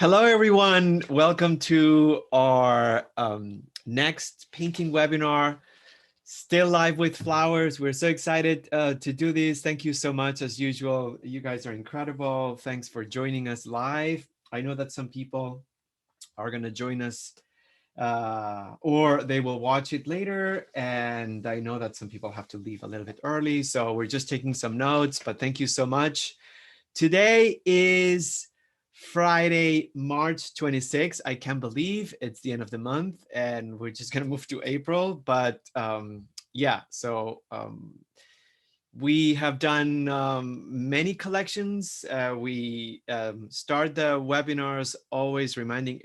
Hello, everyone. Welcome to our next painting webinar, Still Life with Flowers. We're so excited to do this. Thank you so much. As usual, you guys are incredible. Thanks for joining us live. I know that some people are going to join us or they will watch it later. And I know that some people have to leave a little bit early. So we're just taking some notes, but thank you so much. Today is Friday, March 26th. I can't believe it's the end of the month and we're just going to move to April. But yeah, so we have done many collections. We start the webinars always reminding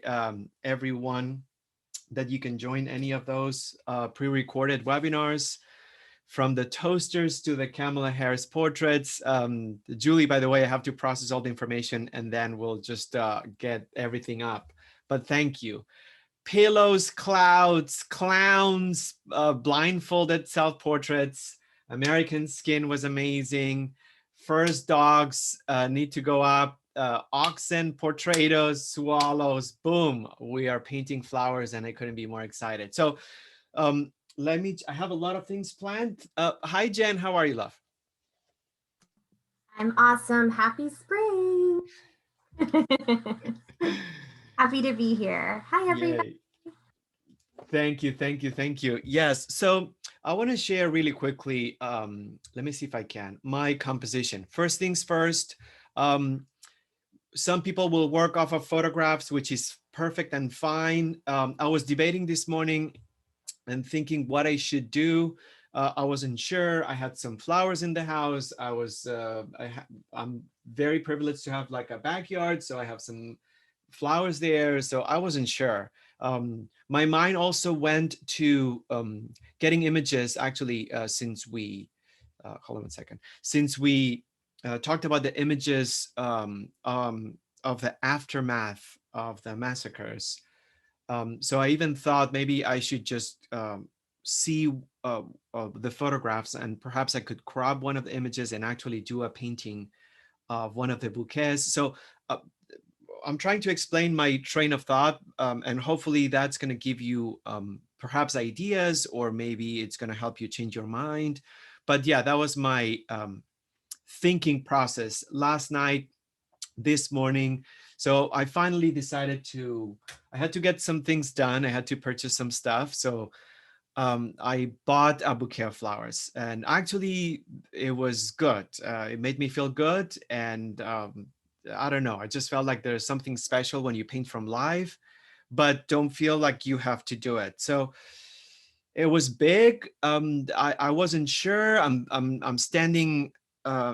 everyone that you can join any of those pre-recorded webinars. From the toasters to the Kamala Harris portraits. Julie, by the way, I have to process all the information and then we'll just get everything up. But thank you. Pillows, clouds, clowns, blindfolded self-portraits. American Skin was amazing. First dogs need to go up. Oxen, portraitos, swallows, boom. We are painting flowers and I couldn't be more excited. So I have a lot of things planned. Hi, Jen. How are you, love? I'm awesome. Happy spring. Happy to be here. Hi, everybody. Yay. Thank you. Thank you. Thank you. Yes. So I want to share really quickly. Let me see if I can. My composition. First things first. Some people will work off of photographs, which is perfect and fine. I was debating this morning and thinking what I should do. I wasn't sure. I had some flowers in the house. I'm very privileged to have like a backyard, so I have some flowers there. So I wasn't sure. My mind also went to getting images. Actually, since we hold on a second, since we talked about the images of the aftermath of the massacres. So I even thought maybe I should just see the photographs and perhaps I could crop one of the images and actually do a painting of one of the bouquets. So I'm trying to explain my train of thought and hopefully that's going to give you perhaps ideas or maybe it's going to help you change your mind. But yeah, that was my thinking process last night, this morning. So I finally decided I had to get some things done. I had to purchase some stuff. So I bought a bouquet of flowers and actually it was good. It made me feel good. And I don't know, I just felt like there's something special when you paint from life, but don't feel like you have to do it. So it was big. I wasn't sure. I'm standing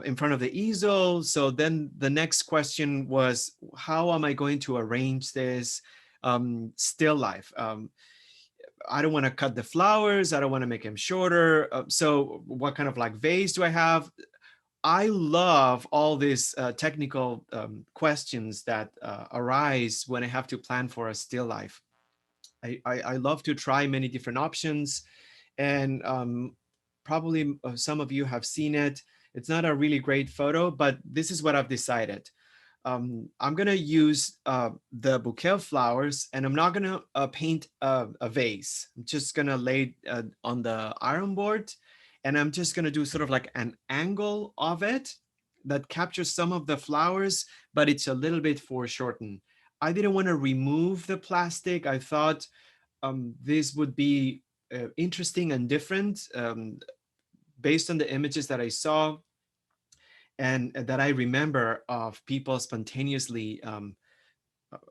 in front of the easel. So then the next question was, how am I going to arrange this still life? I don't want to cut the flowers. I don't want to make them shorter. So what kind of like vase do I have? I love all these technical questions that arise when I have to plan for a still life. I love to try many different options and probably some of you have seen it. It's not a really great photo, but this is what I've decided. I'm gonna use the bouquet of flowers and I'm not gonna paint a vase. I'm just gonna lay on the iron board and I'm just gonna do sort of like an angle of it that captures some of the flowers, but it's a little bit foreshortened. I didn't want to remove the plastic. I thought this would be interesting and different based on the images that I saw and that I remember of people spontaneously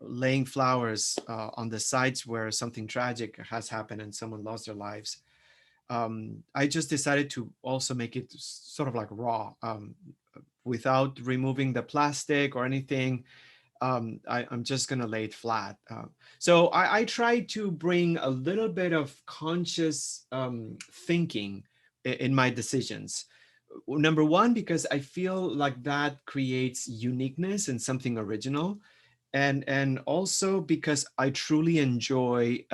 laying flowers on the sites where something tragic has happened and someone lost their lives. I just decided to also make it sort of like raw without removing the plastic or anything. I'm just gonna lay it flat. So I try to bring a little bit of conscious thinking in my decisions. Number one, because I feel like that creates uniqueness and something original. And also because I truly enjoy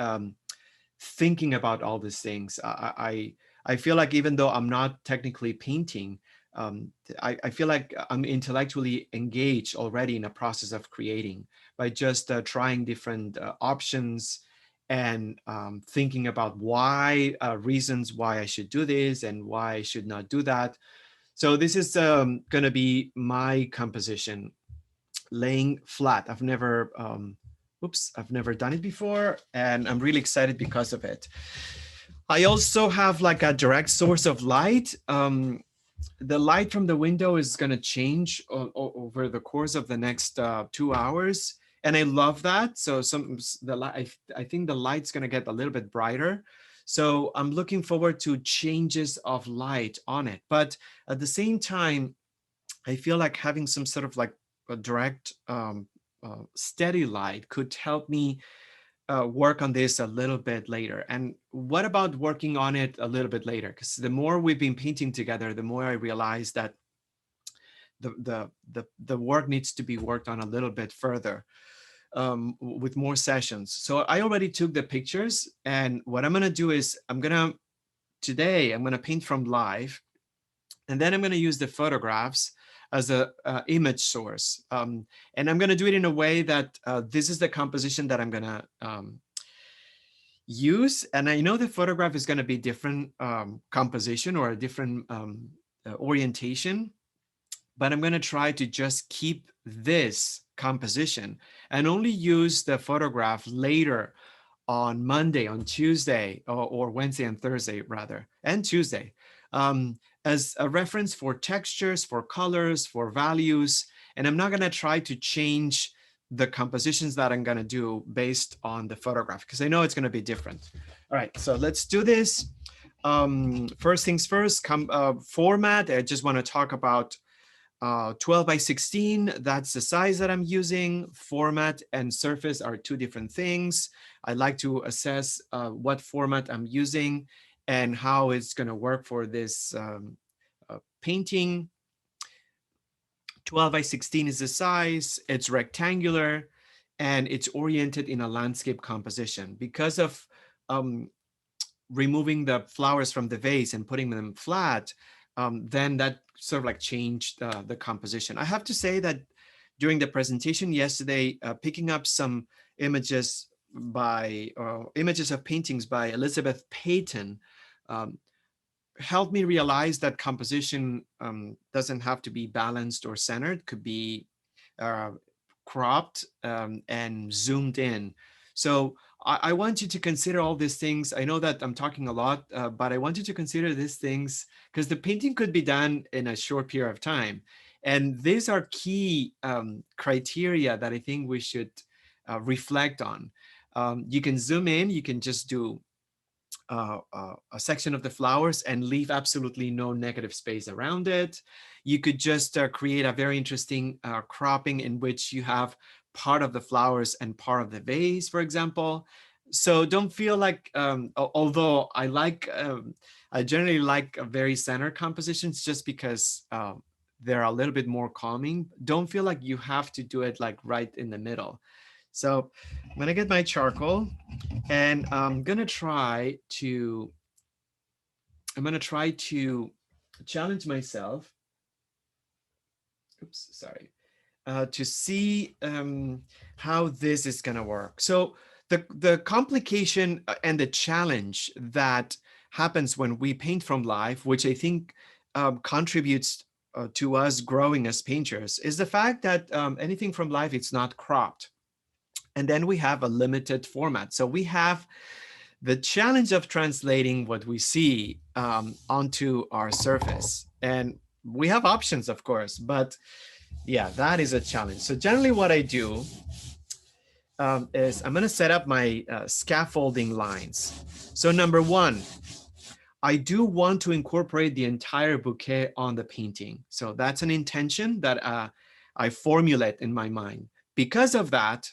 thinking about all these things. I feel like even though I'm not technically painting, I feel like I'm intellectually engaged already in a process of creating by just trying different options and thinking about why reasons why I should do this and why I should not do that. So this is going to be my composition, laying flat. I've never done it before, and I'm really excited because of it. I also have like a direct source of light. The light from the window is going to change over the course of the next 2 hours, and I love that. So I think the light's going to get a little bit brighter. So I'm looking forward to changes of light on it. But at the same time, I feel like having some sort of like a direct steady light could help me work on this a little bit later. And what about working on it a little bit later? Because the more we've been painting together, the more I realize that the work needs to be worked on a little bit further with more sessions. So I already took the pictures, and what I'm gonna do is today I'm gonna paint from live, and then I'm gonna use the photographs as a image source. And I'm gonna do it in a way that this is the composition that I'm gonna use. And I know the photograph is gonna be different composition or a different orientation, but I'm gonna try to just keep this composition and only use the photograph later on Monday, on Tuesday, or Wednesday and Thursday rather, and Tuesday, as a reference for textures, for colors, for values. And I'm not gonna try to change the compositions that I'm gonna do based on the photograph, because I know it's gonna be different. All right, so let's do this. First things first, format. I just wanna talk about 12 by 16, that's the size that I'm using. Format and surface are two different things. I like to assess what format I'm using and how it's going to work for this painting. 12 by 16 is the size, it's rectangular, and it's oriented in a landscape composition. Because of removing the flowers from the vase and putting them flat, then that sort of like changed the composition. I have to say that during the presentation yesterday, picking up some images of paintings by Elizabeth Peyton helped me realize that composition doesn't have to be balanced or centered, could be cropped and zoomed in. So I want you to consider all these things. I know that I'm talking a lot, but I want you to consider these things because the painting could be done in a short period of time. And these are key criteria that I think we should reflect on. You can zoom in, you can just do a section of the flowers and leave absolutely no negative space around it. You could just create a very interesting cropping in which you have part of the flowers and part of the vase, for example. So don't feel like, although I generally like very center compositions just because they're a little bit more calming. Don't feel like you have to do it like right in the middle. So I'm gonna get my charcoal and I'm gonna try to challenge myself. Oops, sorry. To see how this is going to work. So the complication and the challenge that happens when we paint from life, which I think contributes to us growing as painters, is the fact that anything from life, it's not cropped. And then we have a limited format. So we have the challenge of translating what we see onto our surface. And we have options, of course, but yeah, that is a challenge. So generally what I do is I'm going to set up my scaffolding lines. So number one, I do want to incorporate the entire bouquet on the painting. So that's an intention that I formulate in my mind. Because of that,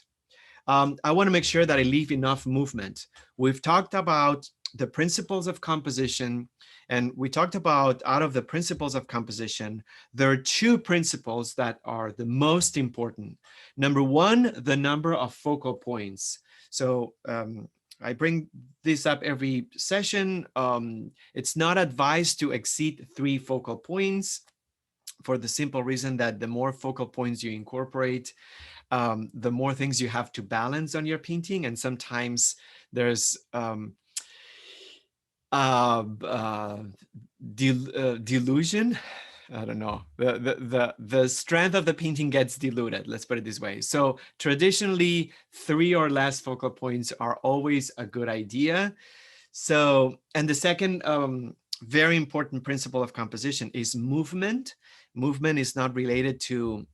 I want to make sure that I leave enough movement. We've talked about the principles of composition, and we talked about out of the principles of composition, there are two principles that are the most important. Number one, the number of focal points. So I bring this up every session. It's not advised to exceed 3 focal points. for the simple reason that the more focal points you incorporate, the more things you have to balance on your painting. And sometimes there's delusion. I don't know. The strength of the painting gets diluted. Let's put it this way. So traditionally, 3 or less focal points are always a good idea. So, and the second very important principle of composition is movement. Movement is not related to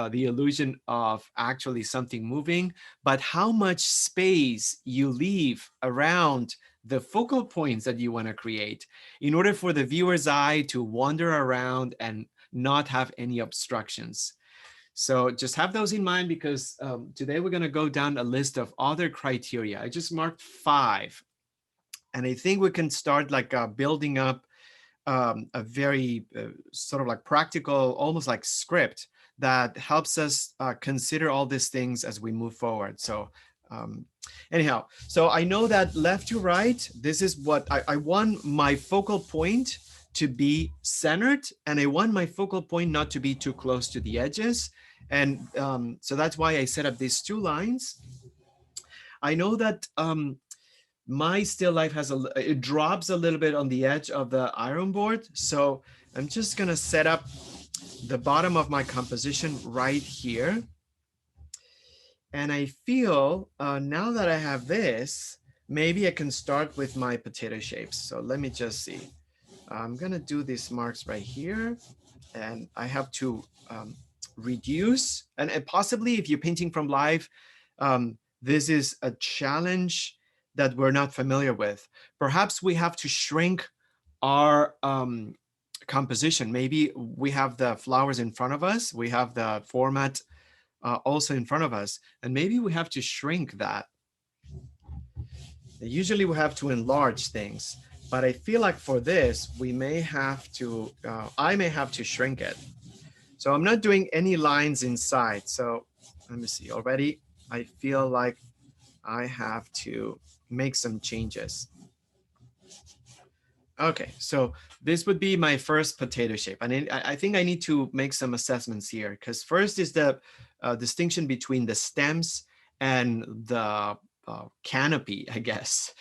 the illusion of actually something moving, but how much space you leave around the focal points that you want to create in order for the viewer's eye to wander around and not have any obstructions. So just have those in mind, because today we're going to go down a list of other criteria. I just marked 5. And I think we can start like building up a very sort of like practical, almost like script that helps us consider all these things as we move forward. So anyhow, so I know that left to right, this is what I want my focal point to be centered, and I want my focal point not to be too close to the edges. And so that's why I set up these 2 lines. I know that my still life it drops a little bit on the edge of the iron board. So I'm just gonna set up the bottom of my composition right here. And I feel now that I have this, maybe I can start with my potato shapes. So let me just see. I'm gonna do these marks right here, and I have to reduce, and possibly if you're painting from live, this is a challenge that we're not familiar with. Perhaps we have to shrink our composition. Maybe we have the flowers in front of us, we have the format also in front of us, and maybe we have to shrink that. Usually we have to enlarge things, but I feel like for this, we may have to, I may have to shrink it. So I'm not doing any lines inside. So let me see, already I feel like I have to make some changes. Okay, so this would be my first potato shape. And I think I need to make some assessments here, because first is the distinction between the stems and the canopy, I guess,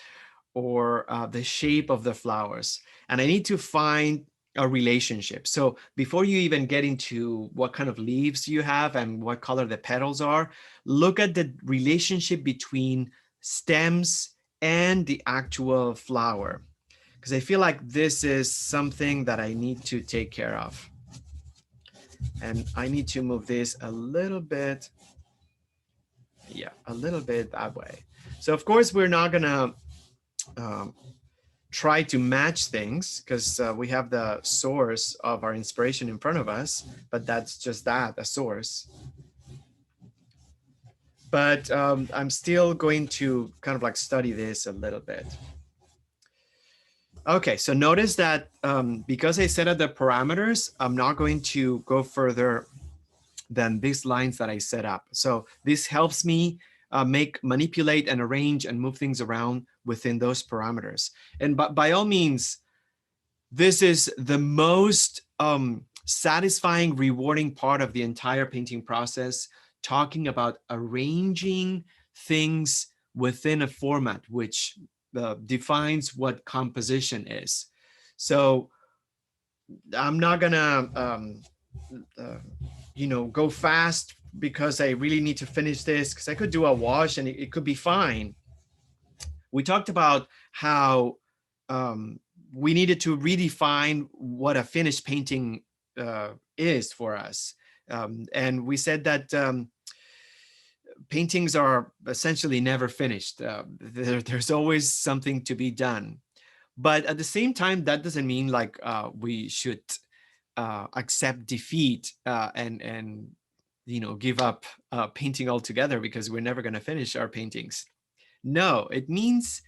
or the shape of the flowers. And I need to find a relationship. So before you even get into what kind of leaves you have and what color the petals are, look at the relationship between stems and the actual flower, because I feel like this is something that I need to take care of. And I need to move this a little bit. Yeah, a little bit that way. So of course, we're not gonna try to match things, because we have the source of our inspiration in front of us, but that's just that, a source. But I'm still going to kind of like study this a little bit. Okay, so notice that because I set up the parameters, I'm not going to go further than these lines that I set up. So this helps me manipulate and arrange and move things around within those parameters. And by all means, this is the most satisfying, rewarding part of the entire painting process, talking about arranging things within a format, which defines what composition is. So I'm not gonna, go fast, because I really need to finish this, because I could do a wash and it could be fine. We talked about how we needed to redefine what a finished painting is for us. And we said that paintings are essentially never finished. There's always something to be done. But at the same time, that doesn't mean like we should accept defeat and give up painting altogether because we're never going to finish our paintings. No, it means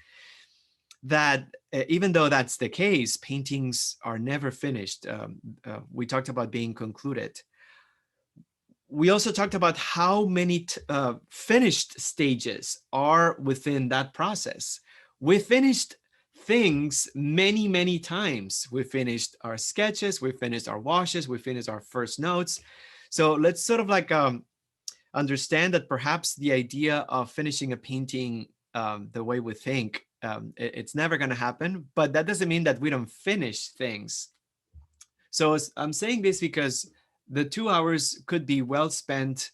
that even though that's the case, paintings are never finished. We talked about being concluded. We also talked about how many finished stages are within that process. We finished things many, many times. We finished our sketches, we finished our washes, we finished our first notes. So let's sort of like understand that perhaps the idea of finishing a painting the way we think, it's never going to happen, but that doesn't mean that we don't finish things. So I'm saying this because the 2 hours could be well spent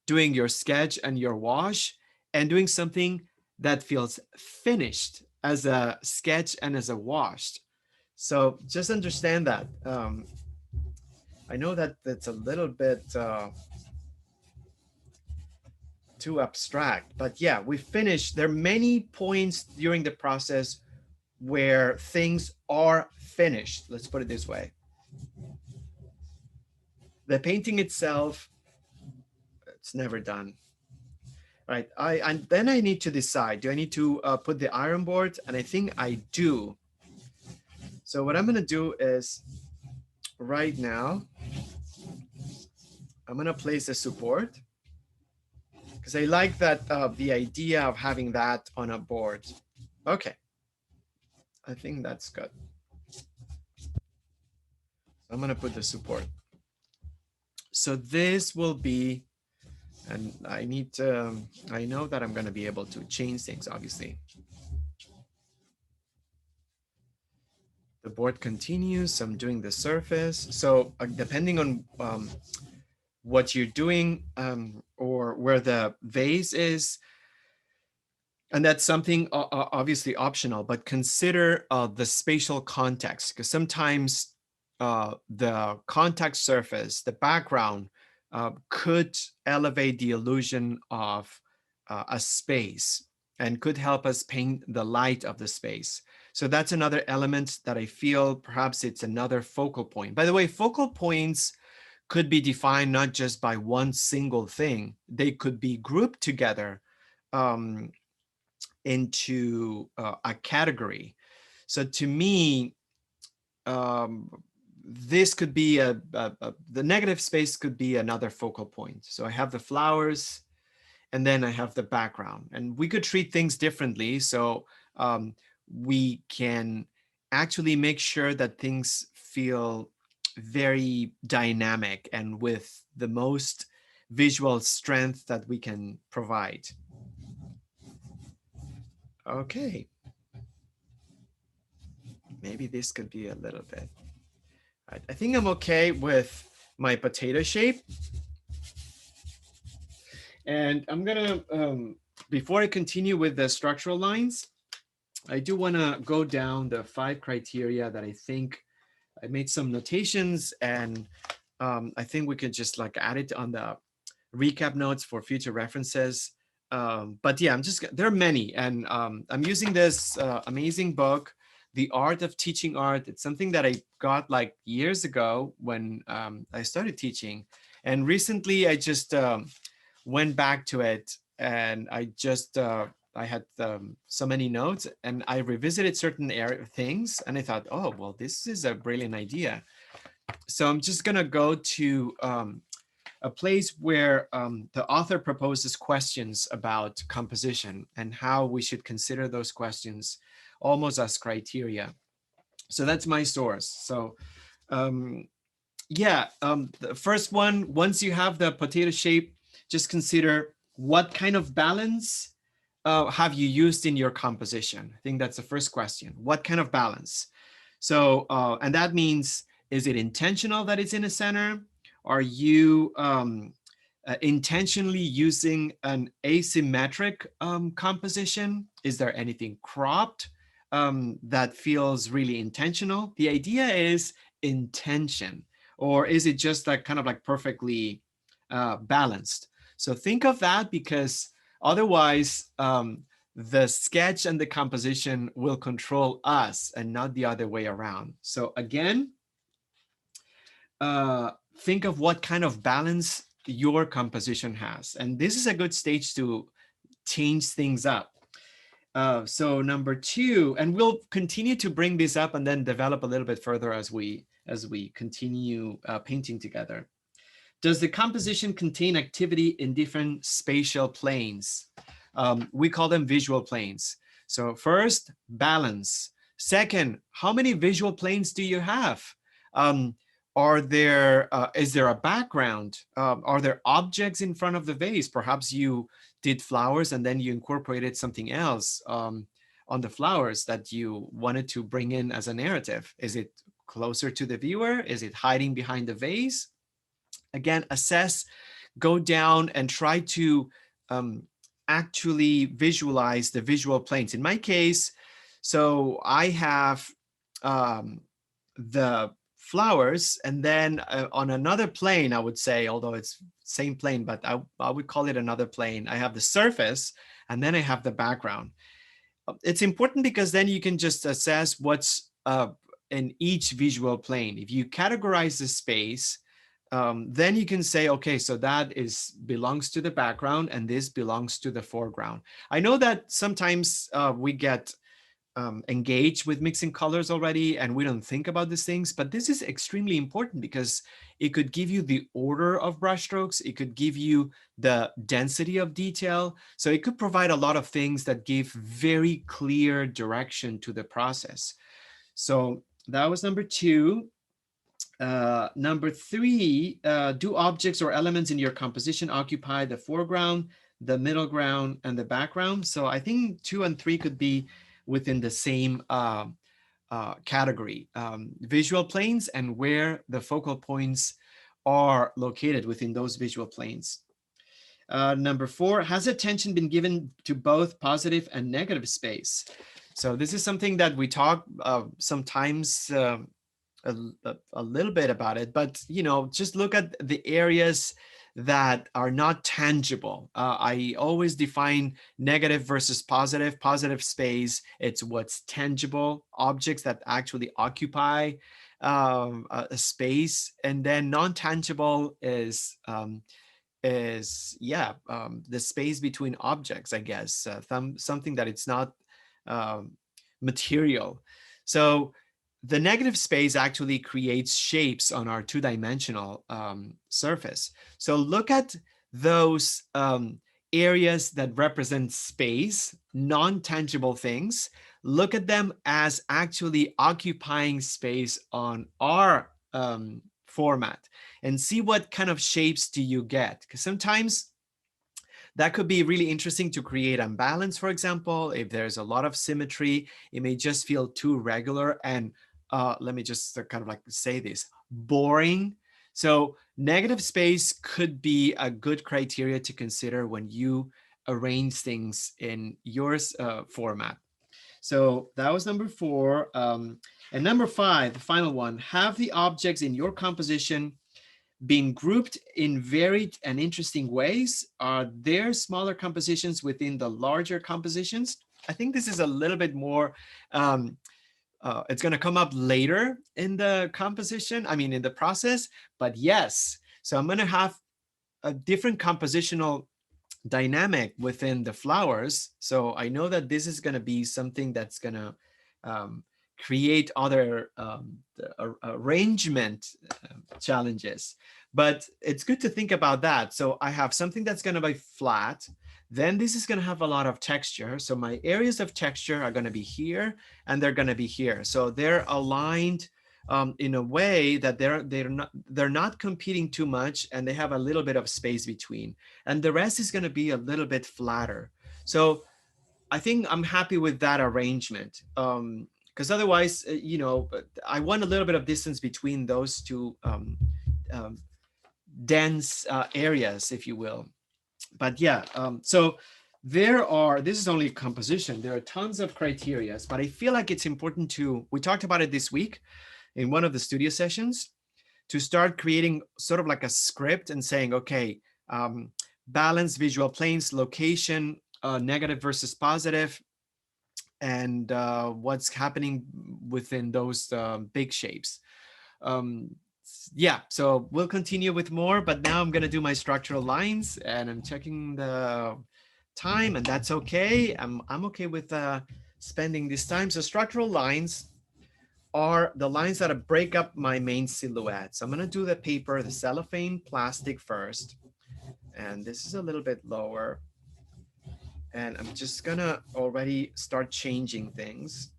doing your sketch and your wash and doing something that feels finished as a sketch and as a wash. So just understand that. I know that that's a little bit too abstract, but yeah, we finished. There are many points during the process where things are finished. Let's put it this way. The painting itself, it's never done. Right, and then I need to decide, do I need to put the iron board? And I think I do. So what I'm gonna do is, right now, I'm gonna place a support, because I like that, the idea of having that on a board. Okay, I think that's good. So I'm gonna put the support. So this will be, and I need to, I know that I'm gonna be able to change things, obviously. The board continues, I'm doing the surface. So depending on what you're doing or where the vase is, and that's something obviously optional, but consider the spatial context, because sometimes the contact surface, the background, could elevate the illusion of a space and could help us paint the light of the space. So that's another element that I feel perhaps it's another focal point. By the way, focal points could be defined not just by one single thing. They could be grouped together into a category. So to me, this could be the negative space could be another focal point. So I have the flowers, and then I have the background, and we could treat things differently. So we can actually make sure that things feel very dynamic and with the most visual strength that we can provide. Okay. Maybe this could be a little bit. I think I'm okay with my potato shape. And I'm gonna, before I continue with the structural lines, I do wanna go down the 5 criteria that I think I made some notations, and I think we could just like add it on the recap notes for future references. But yeah, there are many, and I'm using this amazing book, The Art of Teaching Art. It's something that I got like years ago when I started teaching. And recently I just went back to it, and I had so many notes, and I revisited certain things, and I thought, oh, well, this is a brilliant idea. So I'm just gonna go to a place where the author proposes questions about composition and how we should consider those questions almost as criteria. So that's my source. So yeah, the first one, once you have the potato shape, just consider what kind of balance have you used in your composition? I think that's the first question. What kind of balance? So, and that means, is it intentional that it's in a center? Are you intentionally using an asymmetric composition? Is there anything cropped that feels really intentional? The idea is intention, or is it just like kind of like perfectly balanced? So think of that, because otherwise the sketch and the composition will control us and not the other way around. So again, think of what kind of balance your composition has. And this is a good stage to change things up. So number 2, and we'll continue to bring this up and then develop a little bit further as we continue painting together. Does the composition contain activity in different spatial planes? We call them visual planes. So first, balance. Second, how many visual planes do you have? Is there a background? Are there objects in front of the vase? Perhaps you did flowers and then you incorporated something else on the flowers that you wanted to bring in as a narrative. Is it closer to the viewer? Is it hiding behind the vase? Again, assess, go down and try to actually visualize the visual planes. In my case, so I have the flowers, and then on another plane, I would say, although it's same plane, but I would call it another plane. I have the surface, and then I have the background. It's important because then you can just assess what's in each visual plane. If you categorize the space, then you can say, okay, so that belongs to the background and this belongs to the foreground. I know that sometimes we get engaged with mixing colors already and we don't think about these things, but this is extremely important because it could give you the order of brushstrokes, it could give you the density of detail, so it could provide a lot of things that give very clear direction to the process. So that was number two. Number three, do objects or elements in your composition occupy the foreground, the middle ground, and the background? So I think 2 and 3 could be within the same category. Visual planes and where the focal points are located within those visual planes. Number 4, has attention been given to both positive and negative space? So this is something that we talk sometimes a little bit about it, but just look at the areas that are not tangible. I always define negative versus positive. Positive space, it's what's tangible, objects that actually occupy a space, and then non-tangible is the space between objects, I guess, something that it's not material. So the negative space actually creates shapes on our two-dimensional surface. So look at those areas that represent space, non-tangible things. Look at them as actually occupying space on our format and see what kind of shapes do you get. Because sometimes that could be really interesting to create imbalance, for example. If there's a lot of symmetry, it may just feel too regular and let me just kind of like say this, boring. So negative space could be a good criteria to consider when you arrange things in your format. So that was number 4. And number 5, the final one, have the objects in your composition been grouped in varied and interesting ways? Are there smaller compositions within the larger compositions? I think this is a little bit more it's going to come up later in the composition, in the process, but yes. So I'm going to have a different compositional dynamic within the flowers. So I know that this is going to be something that's going to create other arrangement challenges, but it's good to think about that. So I have something that's going to be flat. Then this is going to have a lot of texture. So my areas of texture are going to be here and they're going to be here. So they're aligned in a way that they're not competing too much, and they have a little bit of space between. And the rest is going to be a little bit flatter. So I think I'm happy with that arrangement. Because otherwise, I want a little bit of distance between those two dense areas, if you will. But yeah, so this is only composition. There are tons of criteria, but I feel like it's important we talked about it this week in one of the studio sessions, to start creating sort of like a script and saying, okay, balance visual planes, location, negative versus positive, and what's happening within those big shapes. Yeah, so we'll continue with more, but now I'm going to do my structural lines, and I'm checking the time, and that's okay. I'm okay with spending this time. So structural lines are the lines that break up my main silhouette. So I'm going to do the paper, the cellophane plastic first, and this is a little bit lower, and I'm just going to already start changing things.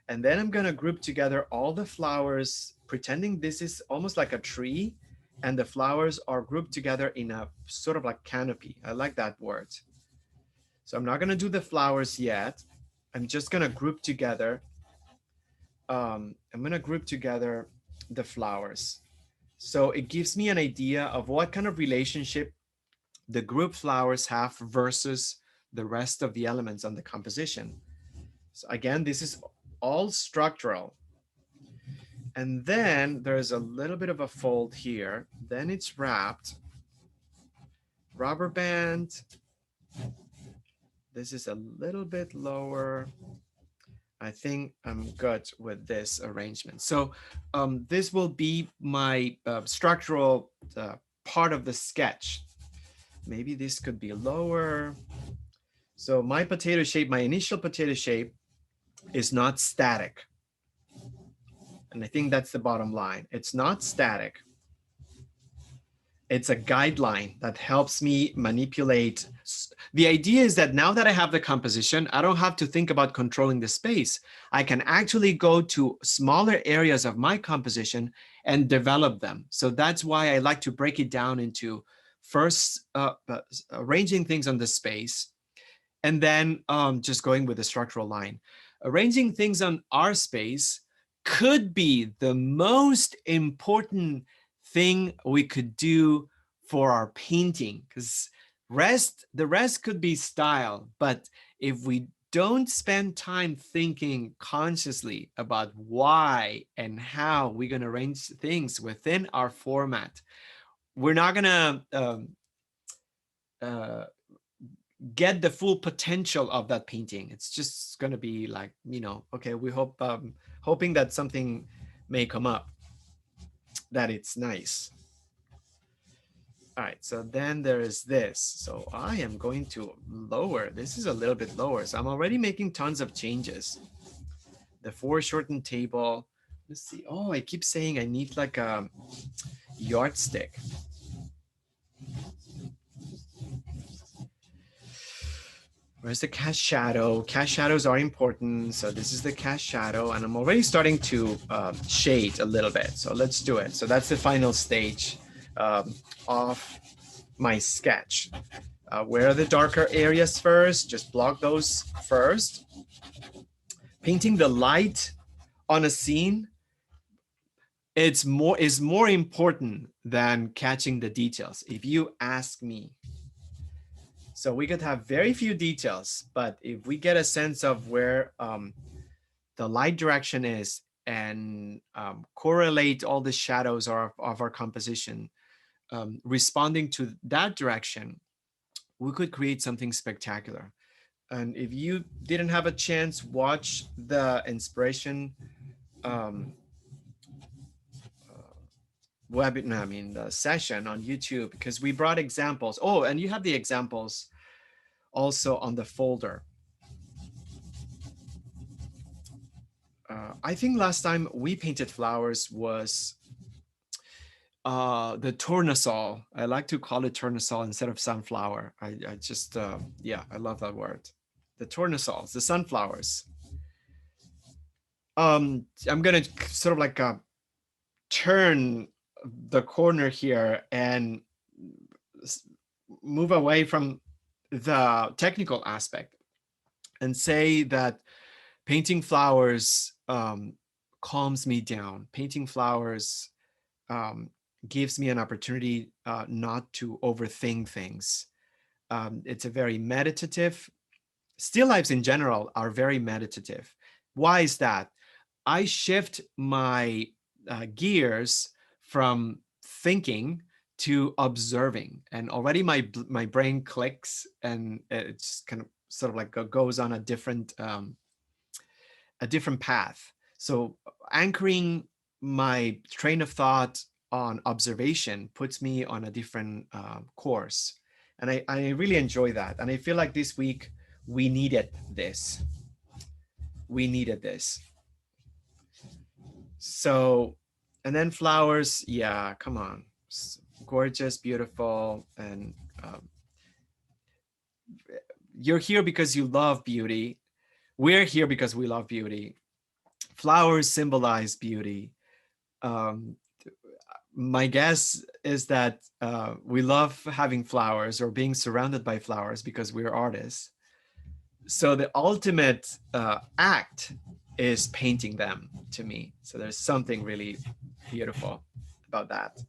And then I'm gonna group together all the flowers, pretending this is almost like a tree, and the flowers are grouped together in a sort of like canopy. I like that word. So I'm not gonna do the flowers yet. I'm just gonna group together. I'm gonna group together the flowers. So it gives me an idea of what kind of relationship the group flowers have versus the rest of the elements on the composition. So again, this is all structural. And then there's a little bit of a fold here. Then it's wrapped. Rubber band. This is a little bit lower. I think I'm good with this arrangement. So this will be my structural part of the sketch. Maybe this could be lower. So my potato shape, my initial potato shape is not static. And I think that's the bottom line. It's not static. It's a guideline that helps me manipulate. The idea is that now that I have the composition, I don't have to think about controlling the space. I can actually go to smaller areas of my composition and develop them. So that's why I like to break it down into first arranging things on the space, and then just going with the structural line. Arranging things on our space could be the most important thing we could do for our painting, because the rest could be style, but if we don't spend time thinking consciously about why and how we're going to arrange things within our format, we're not going to get the full potential of that painting. It's just going to be like, okay, we hope hoping that something may come up, that it's nice. All right, so then there is this. So I am going to lower. This is a little bit lower. So I'm already making tons of changes. The foreshortened table. Let's see. Oh, I keep saying I need like a yardstick. Where's the cast shadow? Cast shadows are important. So this is the cast shadow, and I'm already starting to shade a little bit. So let's do it. So that's the final stage of my sketch. Where are the darker areas first? Just block those first. Painting the light on a scene, is more important than catching the details, if you ask me. So we could have very few details, but if we get a sense of where the light direction is and correlate all the shadows of our composition, responding to that direction, we could create something spectacular. And if you didn't have a chance, watch the inspiration the session on YouTube, because we brought examples. Oh, and you have the examples also on the folder. I think last time we painted flowers was the tournesol. I like to call it tournesol instead of sunflower. I just, I love that word. The tournesols, the sunflowers. I'm gonna sort of like turn the corner here and move away from the technical aspect and say that painting flowers calms me down. Painting flowers gives me an opportunity not to overthink things. It's a very meditative. Still lifes in general are very meditative. Why is that? I shift my gears from thinking to observing, and already my brain clicks, and it's kind of sort of like goes on a different path. So anchoring my train of thought on observation puts me on a different course, and I really enjoy that. And I feel like this week we needed this. So, and then flowers, yeah, come on, gorgeous, beautiful, and you're here because you love beauty. We're here because we love beauty. Flowers symbolize beauty. Um, my guess is that we love having flowers or being surrounded by flowers because we're artists. So the ultimate act is painting them to me. So there's something really beautiful about that.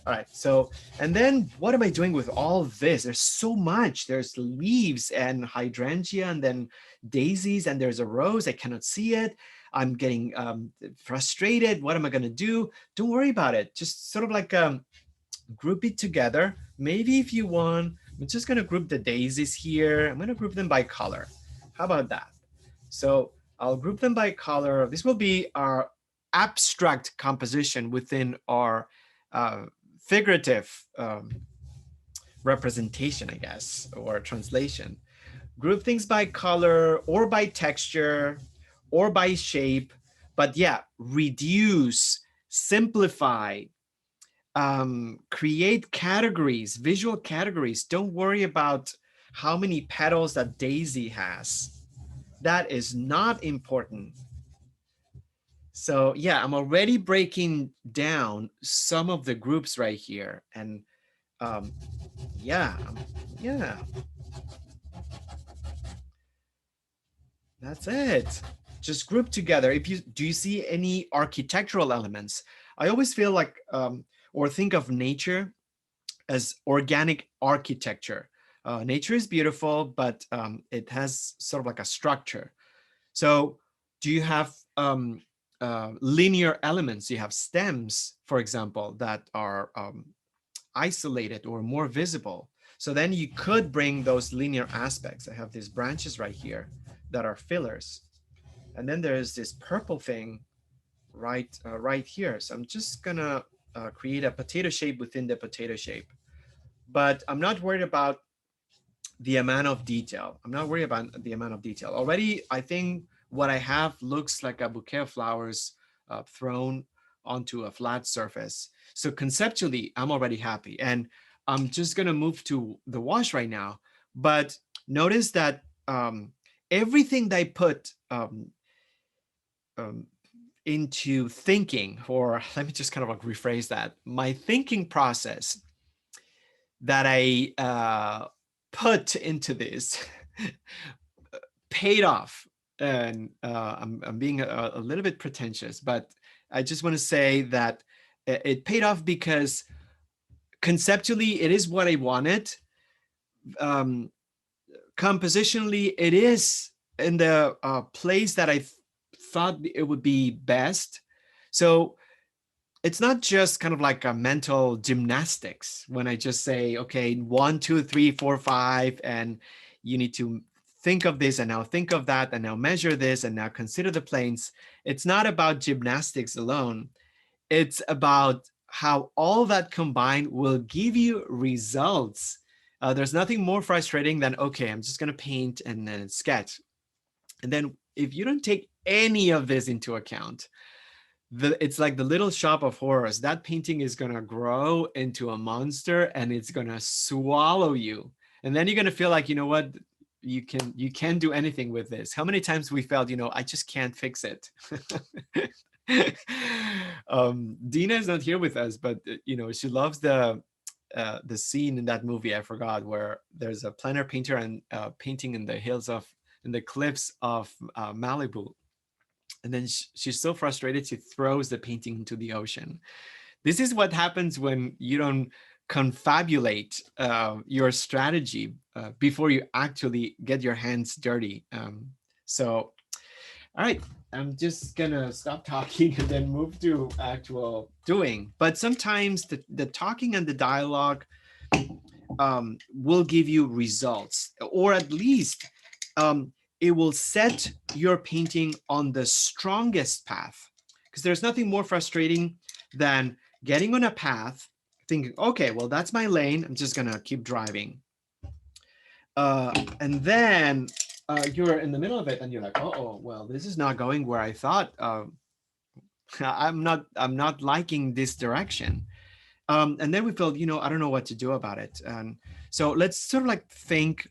All right. So, and then what am I doing with all this? There's so much. There's leaves and hydrangea and then daisies and there's a rose. I cannot see it. I'm getting frustrated. What am I going to do? Don't worry about it. Just sort of like group it together. Maybe if you want, I'm just going to group the daisies here. I'm going to group them by color. How about that? So I'll group them by color. This will be our abstract composition within our figurative representation, I guess, or translation. Group things by color or by texture or by shape. But yeah, reduce, simplify, create categories, visual categories. Don't worry about how many petals that daisy has. That is not important. So yeah, I'm already breaking down some of the groups right here. And yeah, that's it. Just group together. If you do you see any architectural elements? I always feel like or think of nature as organic architecture. Nature is beautiful, but it has sort of like a structure. So do you have linear elements? You have stems, for example, that are isolated or more visible. So then you could bring those linear aspects. I have these branches right here that are fillers. And then there's this purple thing right here. So I'm just gonna create a potato shape within the potato shape. But I'm not worried about the amount of detail. I'm not worried about the amount of detail. Already, I think what I have looks like a bouquet of flowers thrown onto a flat surface. So conceptually, I'm already happy. And I'm just gonna move to the wash right now. But notice that everything that I put into thinking, or let me just kind of like rephrase that, my thinking process that I put into this paid off. And I'm being a little bit pretentious, but I just want to say that it paid off because conceptually it is what I wanted. Compositionally, it is in the place that I thought it would be best. So it's not just kind of like a mental gymnastics when I just say, okay, 1, 2, 3, 4, 5, and you need to think of this and now think of that and now measure this and now consider the planes. It's not about gymnastics alone. It's about how all that combined will give you results. There's nothing more frustrating than, okay, I'm just going to paint and then sketch. And then if you don't take any of this into account, it's like the Little Shop of Horrors. That painting is going to grow into a monster and it's going to swallow you. And then you're going to feel like, you know what, you can't do anything with this. How many times we felt, you know, I just can't fix it. Dina is not here with us, but you know, she loves the scene in that movie, I forgot, where there's a plein air painter and painting in the cliffs of Malibu. And then she's so frustrated, she throws the painting into the ocean. This is what happens when you don't confabulate your strategy before you actually get your hands dirty. So, all right, I'm just gonna stop talking and then move to actual doing. But sometimes the talking and the dialogue will give you results, or at least it will set your painting on the strongest path, because there's nothing more frustrating than getting on a path, thinking, okay, well, that's my lane. I'm just gonna keep driving. And then you're in the middle of it and you're like, oh, well, this is not going where I thought. I'm not liking this direction. And then we felt, you know, I don't know what to do about it. And so let's sort of like think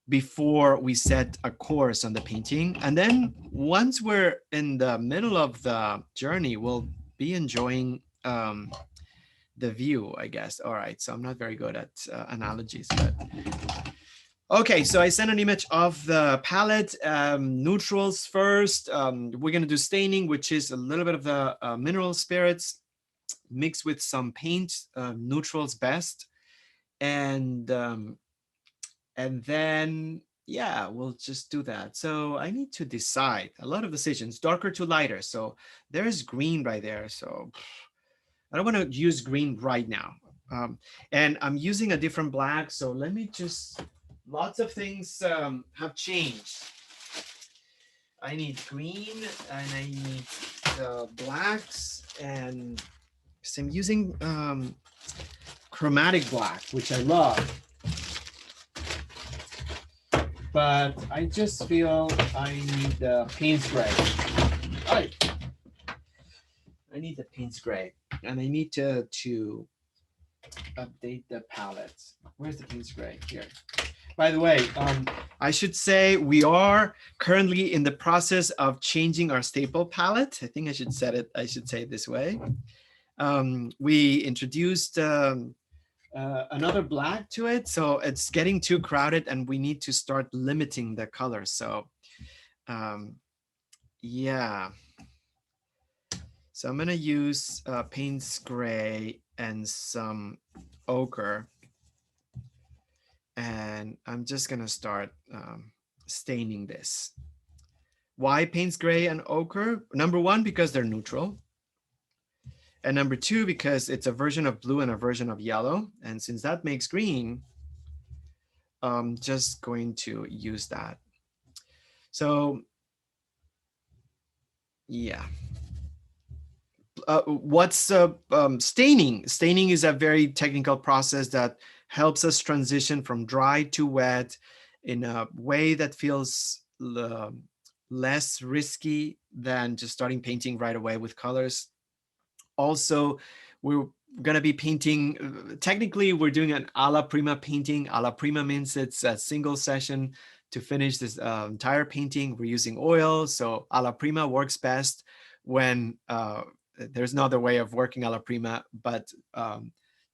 before we set a course on the painting. And then once we're in the middle of the journey, we'll be enjoying the view, I guess. All right, so I'm not very good at analogies, but okay, so I sent an image of the palette, neutrals first. We're gonna do staining, which is a little bit of the mineral spirits mixed with some paint, neutrals best. And then, yeah, we'll just do that. So I need to decide a lot of decisions, darker to lighter. So there's green right there. So I don't want to use green right now. And I'm using a different black. So let me just, lots of things have changed. I need green and I need blacks, and so I'm using chromatic black, which I love. But I just feel I need the Payne's gray. I need the Payne's gray, and I need to update the palette. Where's the Payne's gray? Here. By the way, I should say we are currently in the process of changing our staple palette. I think I should say it this way. We introduced another black to it, so it's getting too crowded and we need to start limiting the colors. So yeah, so I'm gonna use Payne's gray and some ochre, and I'm just gonna start staining this. Why Payne's gray and ochre? Number one, because they're neutral. And number two, because it's a version of blue and a version of yellow. And since that makes green, I'm just going to use that. So yeah. What's staining? Staining is a very technical process that helps us transition from dry to wet in a way that feels less risky than just starting painting right away with colors. Also, we're going to be painting, technically we're doing an alla prima painting. Alla prima means it's a single session to finish this entire painting. We're using oil, so alla prima works best when there's no other way of working alla prima, but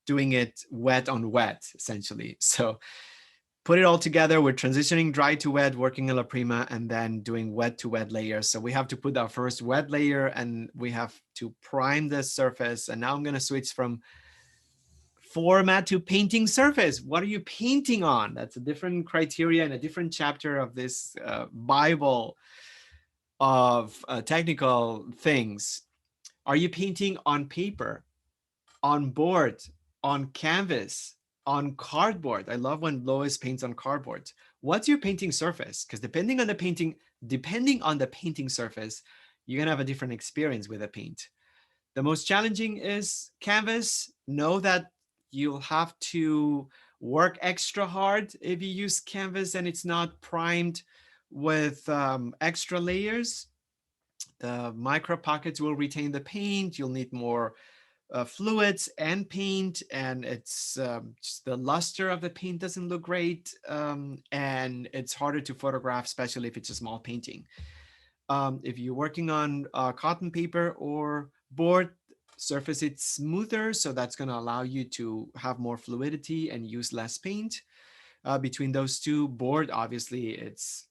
doing it wet on wet, essentially. So put it all together, we're transitioning dry to wet, working alla prima, and then doing wet to wet layers. So we have to put our first wet layer and we have to prime the surface. And now I'm gonna switch from format to painting surface. What are you painting on? That's a different criteria and a different chapter of this Bible of technical things. Are you painting on paper, on board, on canvas, on cardboard? I love when Lois paints on cardboard. What's your painting surface? Because depending on the painting surface, you're gonna have a different experience with a paint. The most challenging is canvas. Know that you'll have to work extra hard if you use canvas and it's not primed with extra layers. The micro pockets will retain the paint. You'll need more fluids and paint, and it's just the luster of the paint doesn't look great, and it's harder to photograph, especially if it's a small painting. If you're working on cotton paper or board, surface it smoother, so that's going to allow you to have more fluidity and use less paint. Between those two, board, obviously it's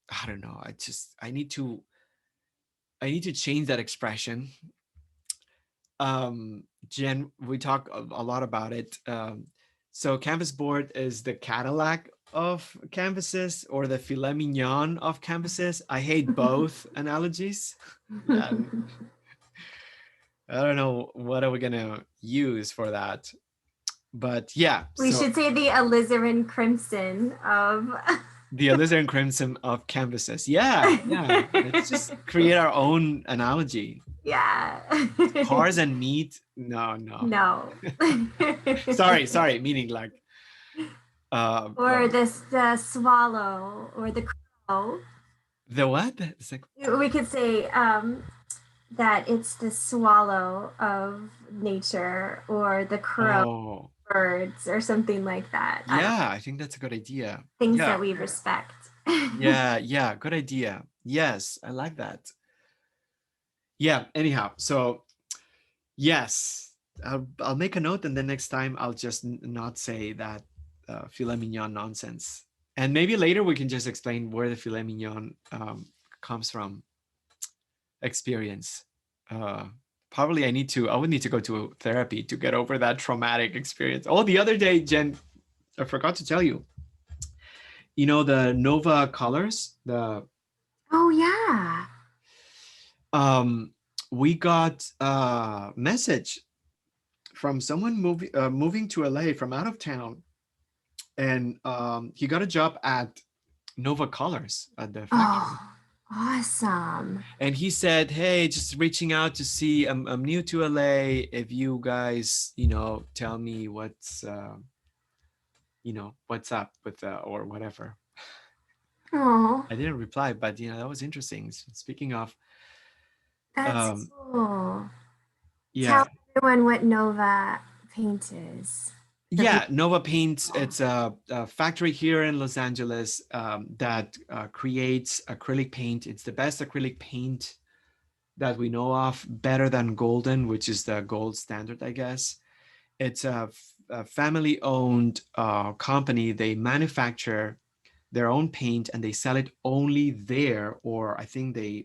I don't know, I need to change that expression. Jen, we talk a lot about it. So canvas board is the Cadillac of canvases, or the filet mignon of canvases. I hate both analogies. I don't know what are we gonna use for that, but yeah. We should say the alizarin crimson of the alizarin crimson of canvases. Yeah. Let's just create our own analogy. Yeah. Cars and meat. No. sorry. Meaning like. Or the swallow or the crow. The what? We could say that it's the swallow of nature or the crow birds or something like that. I don't Yeah, I think that's a good idea. things Yeah, that we respect. yeah, good idea. Yes, I like that. Yeah, anyhow, so yes, I'll make a note, and then next time I'll just not say that filet mignon nonsense. And maybe later we can just explain where the filet mignon comes from, experience. Uh, Probably I would need to go to therapy to get over that traumatic experience. Oh, the other day, Jen, I forgot to tell you, the Nova colors, Oh yeah. um, we got a message from someone moving to LA from out of town, and he got a job at Nova Colors at the factory. Oh, awesome. And he said, "Hey, just reaching out to see. I'm new to LA. If you guys, tell me what's up with or whatever." Oh, I didn't reply, but that was interesting. Speaking of, that's um, cool. Tell yeah, everyone what Nova Paint is for yeah, people. Nova Paint. It's a factory here in Los Angeles that creates acrylic paint. It's the best acrylic paint that we know of, better than Golden, which is the gold standard, I guess. It's a family-owned company. They manufacture their own paint and they sell it only there, or I think they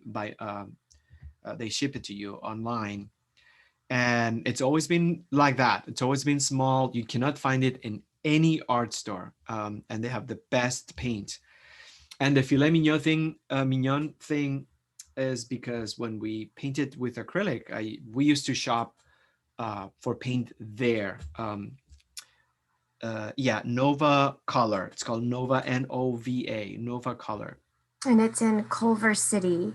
ship it to you online. And it's always been like that. It's always been small. You cannot find it in any art store, and they have the best paint. And the filet mignon thing is because when we painted with acrylic, we used to shop for paint there. Yeah, Nova Color. It's called Nova, Nova, Nova Color. And it's in Culver City,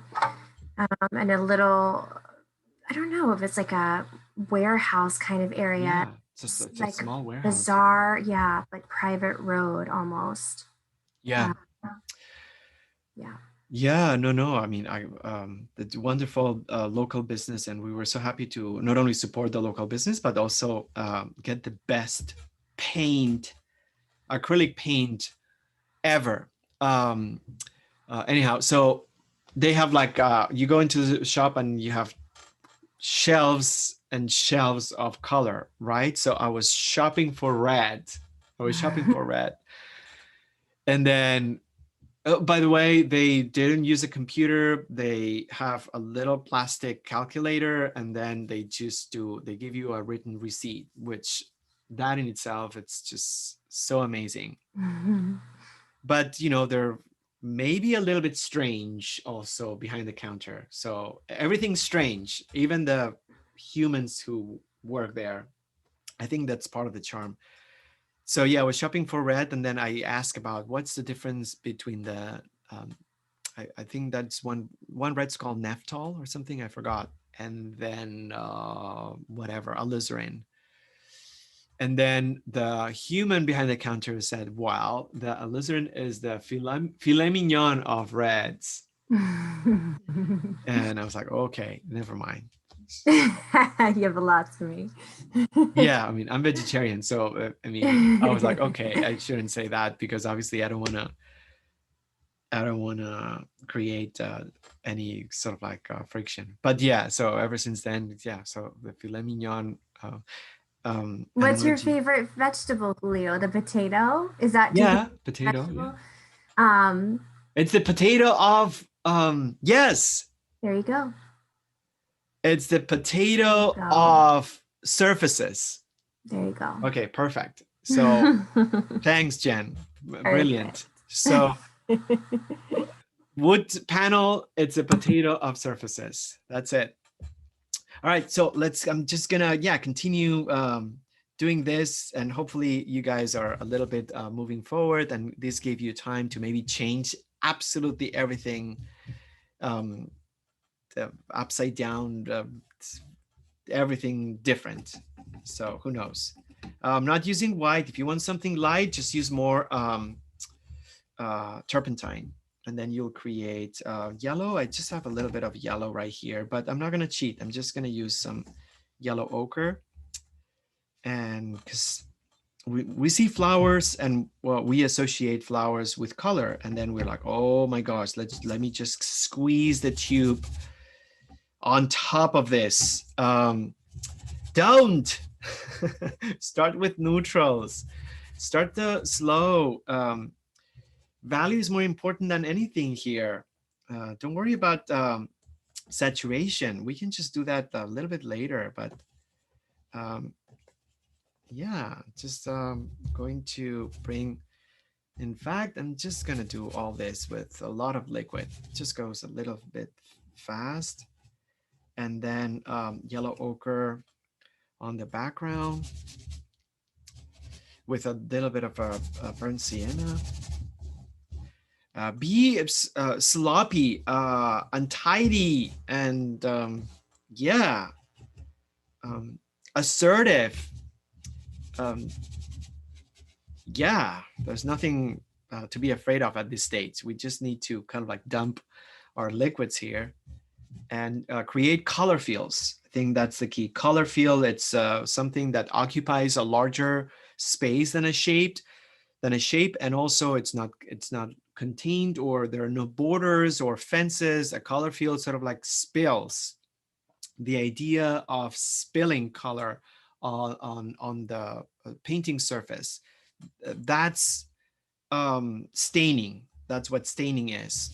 and a little, I don't know if it's like a warehouse kind of area. Yeah, It's it's a like small warehouse. bizarre, yeah, like private road almost. Yeah, Uh, yeah. yeah, no. I mean, it's wonderful local business, and we were so happy to not only support the local business but also get the best paint, acrylic paint ever. Anyhow, so they have like you go into the shop and you have shelves and shelves of color, right? So I was shopping for red. I was shopping for red, and then by the way, they didn't use a computer. They have a little plastic calculator, and then they give you a written receipt, which that in itself, it's just so amazing. But, they're maybe a little bit strange also behind the counter. So everything's strange, even the humans who work there. I think that's part of the charm. So yeah, I was shopping for red, and then I asked about what's the difference between the um, I think that's one red's called naphthol or something, I forgot, and then whatever, alizarin. And then the human behind the counter said, "Wow, the alizarin is the filet mignon of reds." And I was like, "Okay, never mind." You have a lot for me. Yeah, I mean, I'm vegetarian, so I mean, I was like, okay, I shouldn't say that because obviously I don't want to create any sort of like friction. But yeah, so ever since then, yeah. So the filet mignon What's your analogy. favorite vegetable, Julio? The potato? Is that do you think Yeah, potato. Yeah, vegetable? Um, it's the potato of yes, there you go. it's the There you potato go. of surfaces. There you go. Okay, perfect. So thanks, Jen. Perfect. Brilliant. So wood panel, it's a potato of surfaces. That's it. All right, so I'm just gonna, yeah, continue doing this, and hopefully you guys are a little bit moving forward, and this gave you time to maybe change absolutely everything, um, upside down, everything different. So who knows? I'm not using white. If you want something light, just use more turpentine, and then you'll create yellow. I just have a little bit of yellow right here, but I'm not gonna cheat. I'm just gonna use some yellow ochre, and because we see flowers, and well, we associate flowers with color, and then we're like, oh my gosh, let me just squeeze the tube on top of this. Don't start with neutrals. Start the slow. Value is more important than anything here. Don't worry about saturation. We can just do that a little bit later, but yeah, just going to bring, in fact, I'm just gonna do all this with a lot of liquid. It just goes a little bit fast. And then yellow ochre on the background with a little bit of a burnt sienna. Be sloppy, untidy, and yeah, assertive. Yeah, there's nothing to be afraid of at this stage. We just need to kind of like dump our liquids here and create color fields. I think that's the key. Color field, it's something that occupies a larger space than a shape, and also it's not contained, or there are no borders or fences. A color field sort of like spills. The idea of spilling color on the painting surface, that's staining. That's what staining is.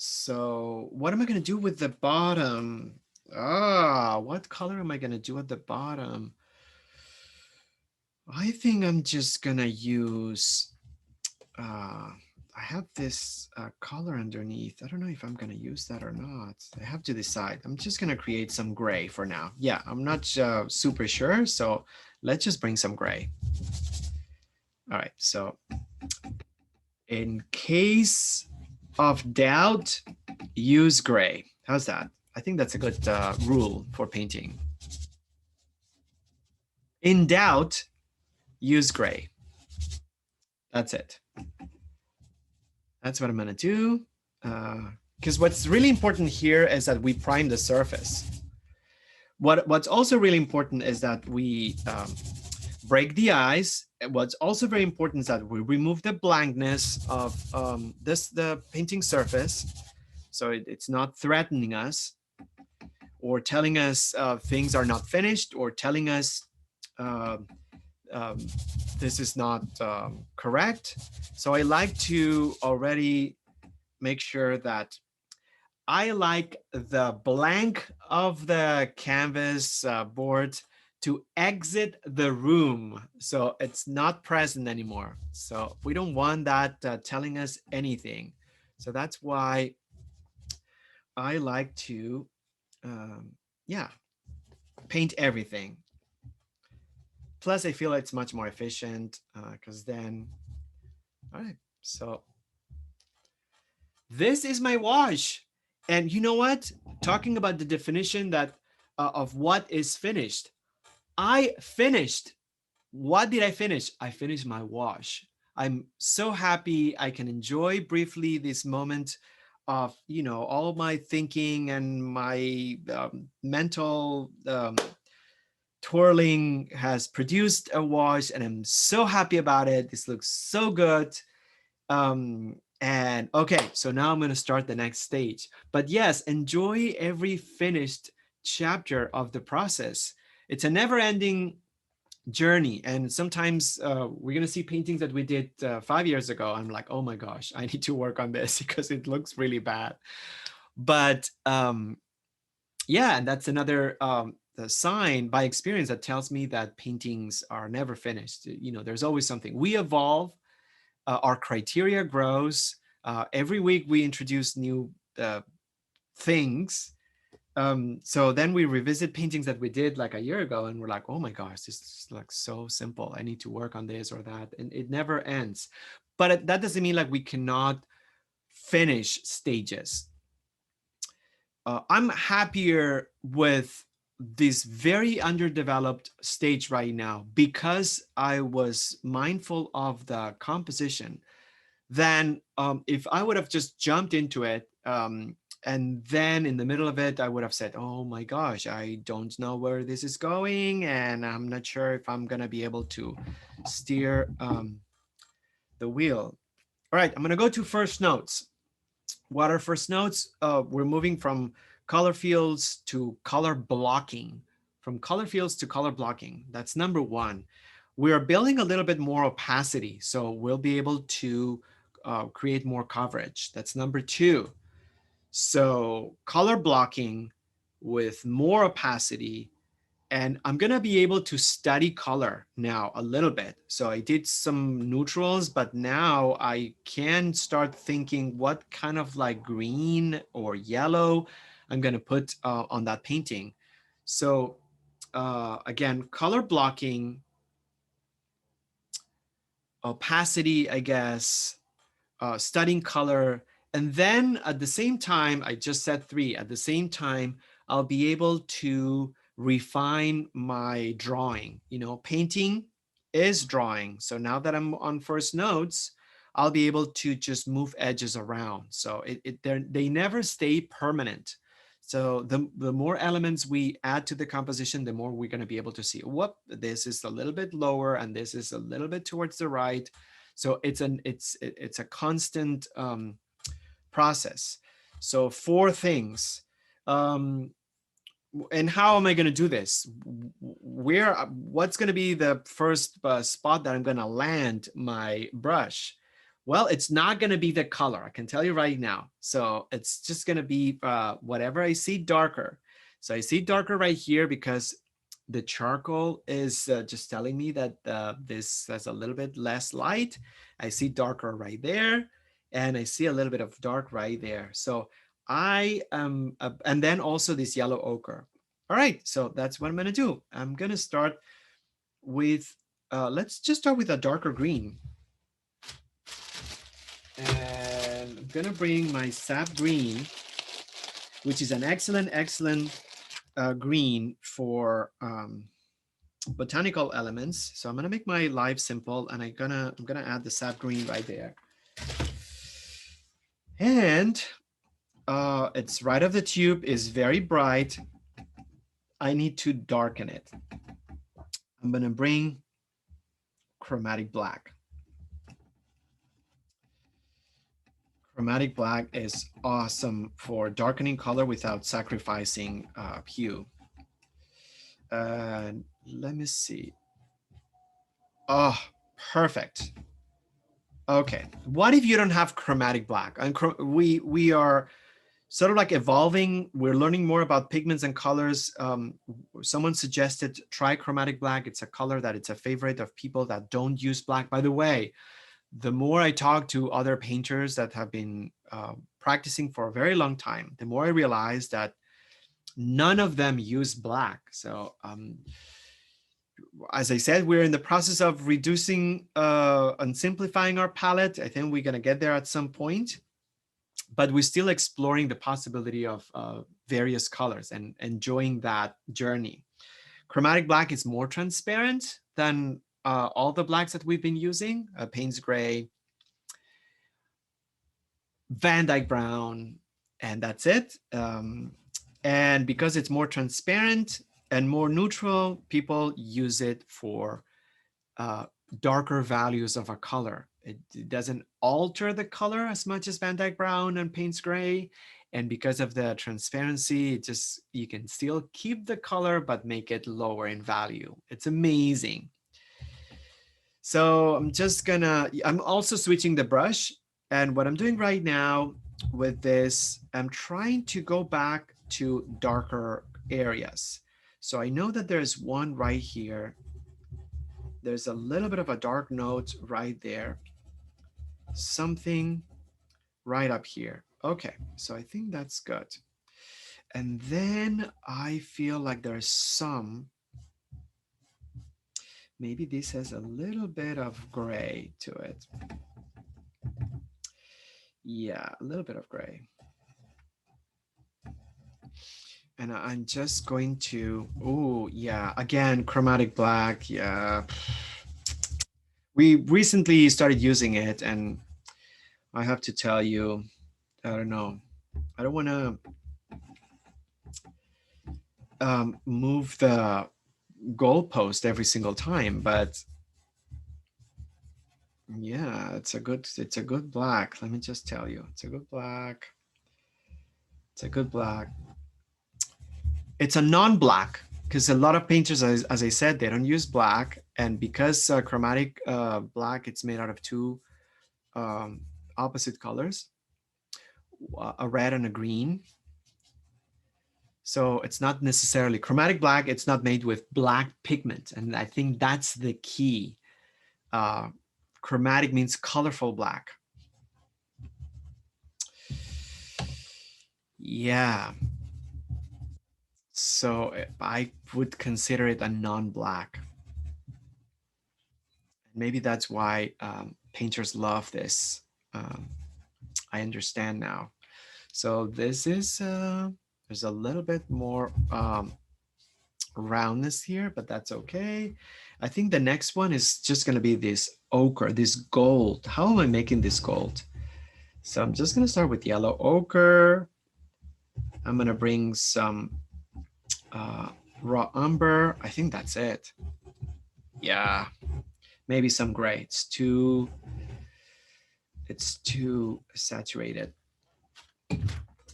So what am I going to do with the bottom? What color am I going to do at the bottom? I think I'm just going to use, I have this color underneath. I don't know if I'm going to use that or not. I have to decide. I'm just going to create some gray for now. Yeah, I'm not super sure. So let's just bring some gray. All right. So in case of doubt, use gray. How's that? I think that's a good rule for painting. In doubt, use gray. That's it. That's what I'm gonna do. Because what's really important here is that we prime the surface. What's also really important is that we break the ice. What's also very important is that we remove the blankness of the painting surface, so it's not threatening us or telling us things are not finished, or telling us this is not correct. So I like to already make sure that I like the blank of the canvas board to exit the room, so it's not present anymore. So we don't want that telling us anything. So that's why I like to, yeah, paint everything. Plus, I feel it's much more efficient because then, all right, so this is my wash. And you know what? Talking about the definition that of what is finished, I finished. What did I finish? I finished my wash. I'm so happy I can enjoy briefly this moment of, you know, all my thinking and my mental twirling has produced a wash, and I'm so happy about it. This looks so good. And okay, so now I'm going to start the next stage. But yes, enjoy every finished chapter of the process. It's a never-ending journey, and sometimes we're going to see paintings that we did 5 years ago. I'm like, oh my gosh, I need to work on this because it looks really bad. But yeah, and that's another the sign by experience that tells me that paintings are never finished. You know, there's always something. We evolve, our criteria grows. Every week we introduce new things. So then we revisit paintings that we did like a year ago, and we're like, oh my gosh, this is like so simple. I need to work on this or that, and it never ends. But that doesn't mean like we cannot finish stages. I'm happier with this very underdeveloped stage right now because I was mindful of the composition than if I would have just jumped into it and then in the middle of it, I would have said, oh my gosh, I don't know where this is going. And I'm not sure if I'm gonna be able to steer the wheel. All right, I'm gonna go to first notes. What are first notes? We're moving from color fields to color blocking. From color fields to color blocking. That's number one. We are building a little bit more opacity, so we'll be able to create more coverage. That's number two. So color blocking with more opacity, and I'm gonna be able to study color now a little bit. So I did some neutrals, but now I can start thinking what kind of like green or yellow I'm gonna put on that painting. So again, color blocking, opacity, I guess, studying color. And then at the same time, I just said three, at the same time, I'll be able to refine my drawing. You know, painting is drawing. So now that I'm on first notes, I'll be able to just move edges around. So they never stay permanent. So the more elements we add to the composition, the more we're going to be able to see, whoop, this is a little bit lower and this is a little bit towards the right. So it's a constant process. So four things. And how am I going to do this? What's going to be the first spot that I'm going to land my brush? Well, it's not going to be the color. I can tell you right now. So it's just going to be whatever I see darker. So I see darker right here because the charcoal is just telling me that this has a little bit less light. I see darker right there, and I see a little bit of dark right there. So I am, and then also this yellow ochre. All right, so that's what I'm gonna do. I'm gonna start with, let's just start with a darker green. And I'm gonna bring my sap green, which is an excellent green for botanical elements. So I'm gonna make my life simple, and I'm gonna add the sap green right there. And it's right of the tube, is very bright. I need to darken it. I'm gonna bring chromatic black. Chromatic black is awesome for darkening color without sacrificing hue. Let me see. Oh, perfect. Okay, what if you don't have chromatic black? And we are sort of like evolving. We're learning more about pigments and colors. Someone suggested try chromatic black. It's a color that it's a favorite of people that don't use black. By the way, the more I talk to other painters that have been practicing for a very long time, the more I realize that none of them use black. So as I said, we're in the process of reducing and simplifying our palette. I think we're going to get there at some point, but we're still exploring the possibility of various colors and enjoying that journey. Chromatic black is more transparent than all the blacks that we've been using, Payne's Gray, Van Dyke Brown, and that's it. And because it's more transparent and more neutral, people use it for darker values of a color. It doesn't alter the color as much as Van Dyke Brown and Payne's Gray. And because of the transparency, it just, you can still keep the color, but make it lower in value. It's amazing. So I'm also switching the brush. And what I'm doing right now with this, I'm trying to go back to darker areas. So I know that there's one right here. There's a little bit of a dark note right there. Something right up here. Okay, so I think that's good. And then I feel like there's some, maybe this has a little bit of gray to it. Yeah, a little bit of gray. And I'm just going to, oh yeah, again, chromatic black, yeah. We recently started using it, and I have to tell you, I don't know. I don't want to move the goalpost every single time, but yeah, it's a good black. Let me just tell you, it's a good black. It's a good black. It's a non-black because a lot of painters, as I said, they don't use black, and because chromatic black, it's made out of two opposite colors, a red and a green. So it's not necessarily chromatic black. It's not made with black pigment, and I think that's the key. Chromatic means colorful black. Yeah. So I would consider it a non-black. Maybe that's why painters love this. I understand now. So this is, there's a little bit more roundness here, but that's okay. I think the next one is just going to be this ochre, this gold. How am I making this gold? So I'm just going to start with yellow ochre. I'm going to bring some raw umber. I think that's it. Yeah, maybe some gray. It's too saturated.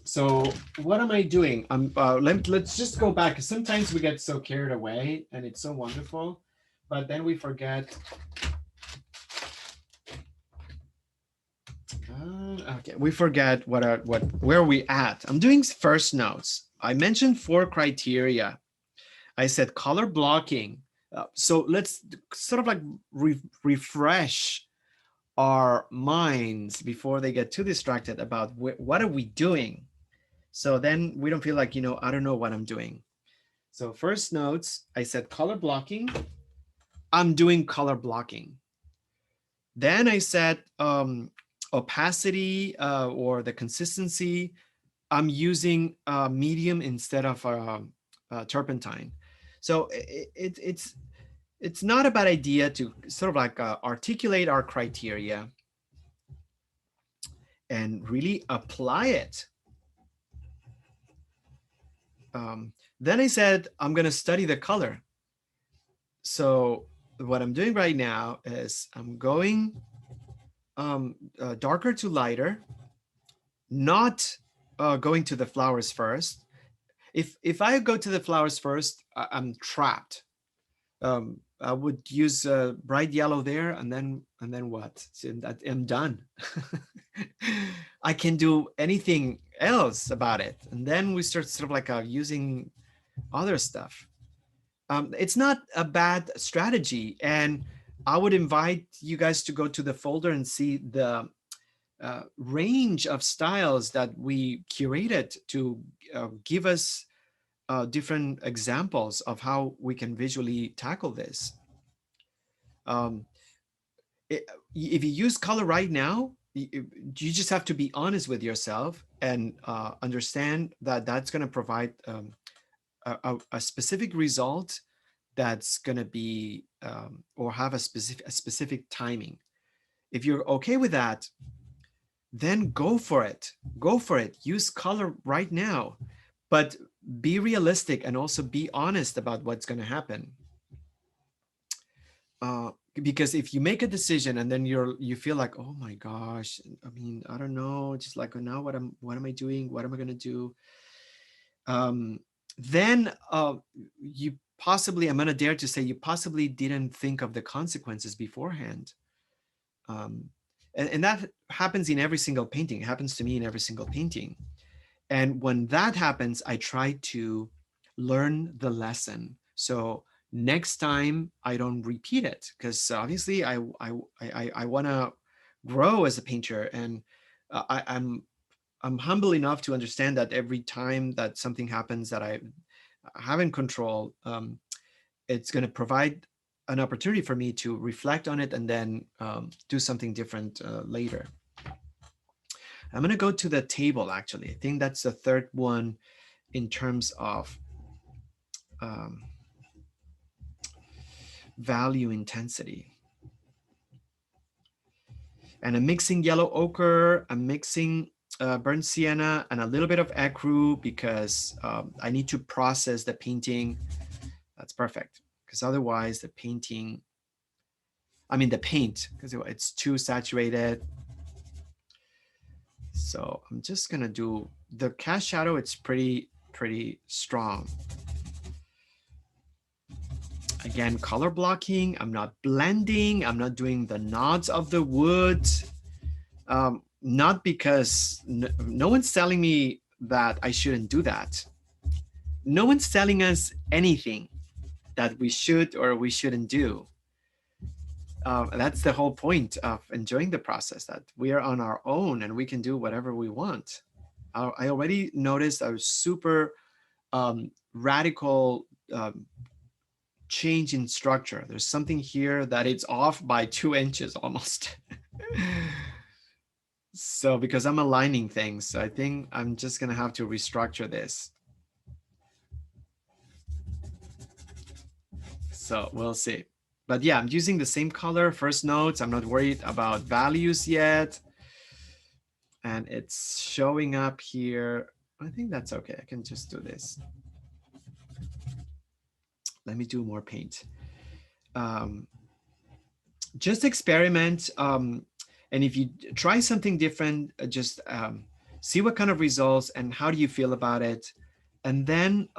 So what am I doing? Let's just go back. Sometimes we get so carried away and it's so wonderful, but then we forget. Okay, we forget where we at. I'm doing first notes. I mentioned 4 criteria. I said color blocking. So let's sort of like refresh our minds before they get too distracted about what are we doing. So then we don't feel like, I don't know what I'm doing. So first notes, I said color blocking. I'm doing color blocking. Then I said opacity or the consistency. I'm using medium instead of turpentine. So it's not a bad idea to sort of like articulate our criteria and really apply it. Then I said, I'm going to study the color. So what I'm doing right now is I'm going darker to lighter, not going to the flowers first. If I go to the flowers first, I'm trapped. I would use bright yellow there, and then what? So I'm done. I can do anything else about it, and then we start sort of like using other stuff. It's not a bad strategy, and I would invite you guys to go to the folder and see the range of styles that we curated to give us different examples of how we can visually tackle this. If you use color right now, you just have to be honest with yourself and understand that that's going to provide a specific result that's going to be or have a specific timing. If you're okay with that, then go for it. Go for it. Use color right now, but be realistic and also be honest about what's going to happen. Because if you make a decision and then you feel like, oh my gosh, I mean, I don't know, just like, oh, now what am I doing? What am I going to do? Then you possibly, I'm going to dare to say, you possibly didn't think of the consequences beforehand. And that happens in every single painting. It happens to me in every single painting. And when that happens, I try to learn the lesson. So next time I don't repeat it, because obviously I want to grow as a painter, and I'm humble enough to understand that every time that something happens that I haven't control, it's going to provide an opportunity for me to reflect on it and then do something different later. I'm going to go to the table, actually. I think that's the third one in terms of value intensity. And I'm mixing yellow ochre. I'm mixing burnt sienna and a little bit of ecru because I need to process the painting. That's perfect, because otherwise the painting, I mean the paint, because it's too saturated. So I'm just gonna do the cast shadow. It's pretty strong. Again, color blocking. I'm not blending. I'm not doing the nods of the wood. Not because no one's telling me that I shouldn't do that. No one's telling us anything that we should or we shouldn't do. That's the whole point of enjoying the process, that we are on our own and we can do whatever we want. I already noticed a super radical change in structure. There's something here that it's off by 2 inches almost. So because I'm aligning things, I think I'm just gonna have to restructure this. So we'll see. But yeah, I'm using the same color, first notes. I'm not worried about values yet. And it's showing up here. I think that's okay. I can just do this. Let me do more paint. Just experiment. And if you try something different, just see what kind of results and how do you feel about it. And then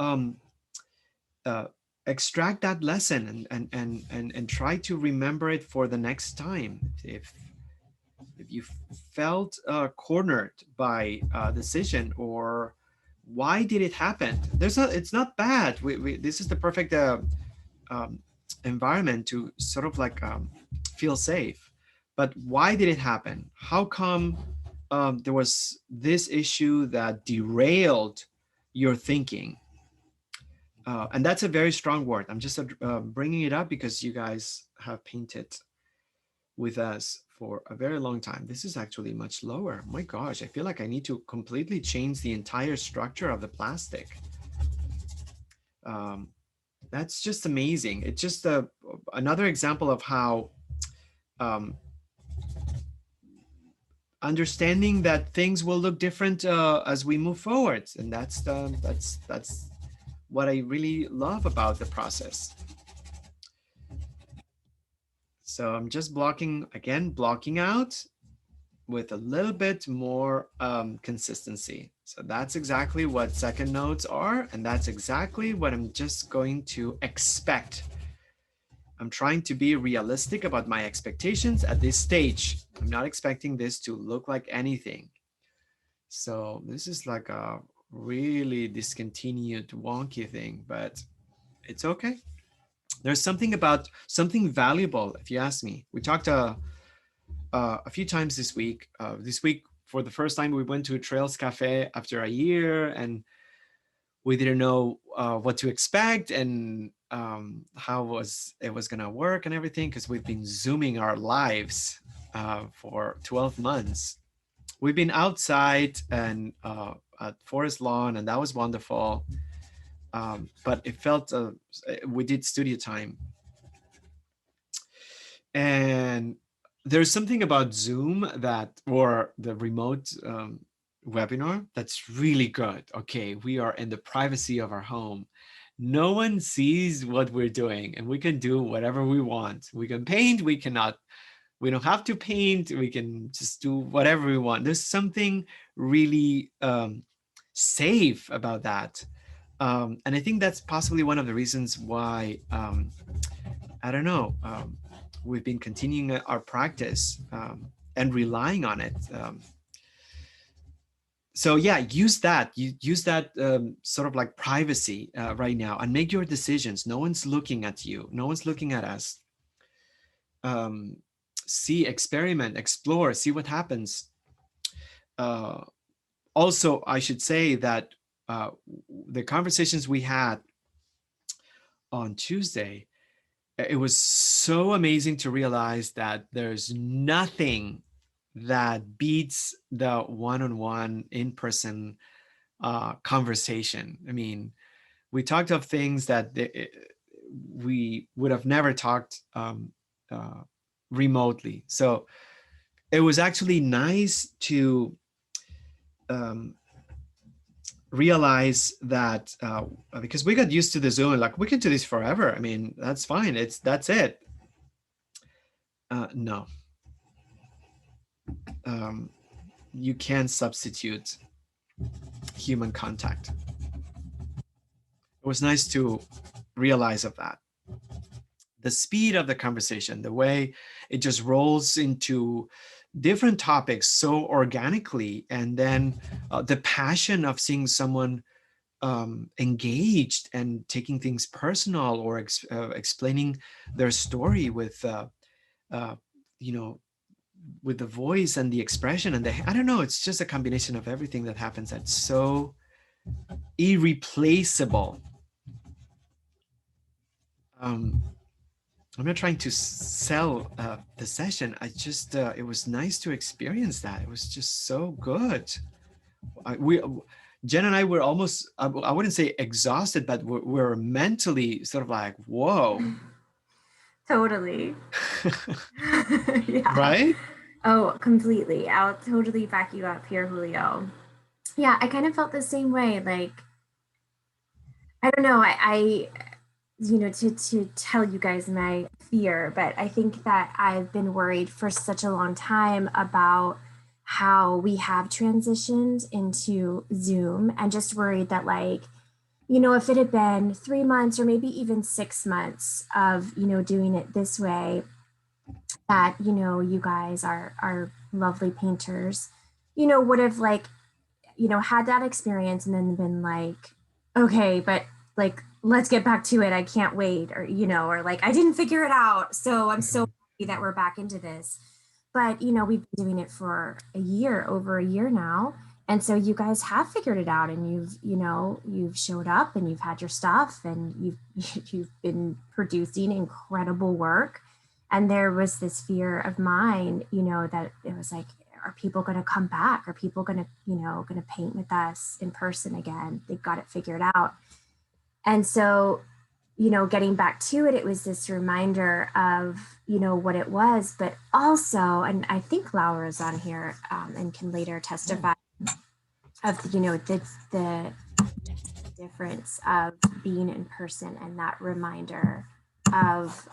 extract that lesson and try to remember it for the next time. If you felt cornered by a decision, or why did it happen? It's not bad. This is the perfect environment to sort of like feel safe. But why did it happen? How come there was this issue that derailed your thinking? And that's a very strong word. I'm just bringing it up because you guys have painted with us for a very long time. This is actually much lower. My gosh, I feel like I need to completely change the entire structure of the plastic. That's just amazing. It's just another example of how understanding that things will look different as we move forward, and that's what I really love about the process. So I'm just blocking out with a little bit more consistency. So that's exactly what second notes are, and that's exactly what I'm just going to expect. I'm trying to be realistic about my expectations at this stage. I'm not expecting this to look like anything. So this is like a really discontinued, wonky thing, but it's okay. There's something valuable, if you ask me. We talked a few times this week. This week, for the first time, we went to a Trails Cafe after a year, and we didn't know what to expect and how it was gonna work and everything, because we've been Zooming our lives for 12 months. We've been outside and at Forest Lawn, and that was wonderful. But it felt we did studio time, and there's something about Zoom or the remote webinar that's really good. Okay, we are in the privacy of our home. No one sees what we're doing, and we can do whatever we want. We can paint, we don't have to paint, we can just do whatever we want. There's something really safe about that. And I think that's possibly one of the reasons why, I don't know, we've been continuing our practice and relying on it. So yeah, use that sort of like privacy right now, and make your decisions. No one's looking at you. No one's looking at us. See, experiment, explore, see what happens. Also, I should say that the conversations we had on Tuesday, it was so amazing to realize that there's nothing that beats the one-on-one in-person conversation. I mean, we talked of things that we would have never talked remotely. So it was actually nice to um, realize that because we got used to the Zoom, like we can do this forever. I mean, that's fine. That's it. No, you can't substitute human contact. It was nice to realize of that. The speed of the conversation, the way it just rolls into different topics so organically, and then the passion of seeing someone engaged and taking things personal, or explaining their story with you know, with the voice and the expression and I don't know, it's just a combination of everything that happens that's so irreplaceable. I'm not trying to sell the session. I just it was nice to experience that. It was just so good. Jen and I were almost, I wouldn't say exhausted, but we're mentally sort of like, whoa. Totally. Yeah. Right? Oh, completely. I'll totally back you up here, Julio. Yeah, I kind of felt the same way. Like, I don't know, I you know, to tell you guys my fear, but I think that I've been worried for such a long time about how we have transitioned into Zoom, and just worried that, like, you know, if it had been 3 months or maybe even 6 months of, you know, doing it this way, that, you know, you guys are lovely painters, you know, would have, like, you know, had that experience and then been like, okay, but like, let's get back to it. I can't wait. Or, you know, or like, I didn't figure it out. So I'm so happy that we're back into this. But, you know, we've been doing it for over a year now. And so you guys have figured it out, and you've, you know, you've showed up and you've had your stuff, and you've been producing incredible work. And there was this fear of mine, you know, that it was like, are people going to come back? Are people going to, you know, going to paint with us in person again? They've got it figured out. And so, you know, getting back to it, it was this reminder of, you know, what it was, but also, and I think Laura's on here and can later testify of, you know, the difference of being in person, and that reminder of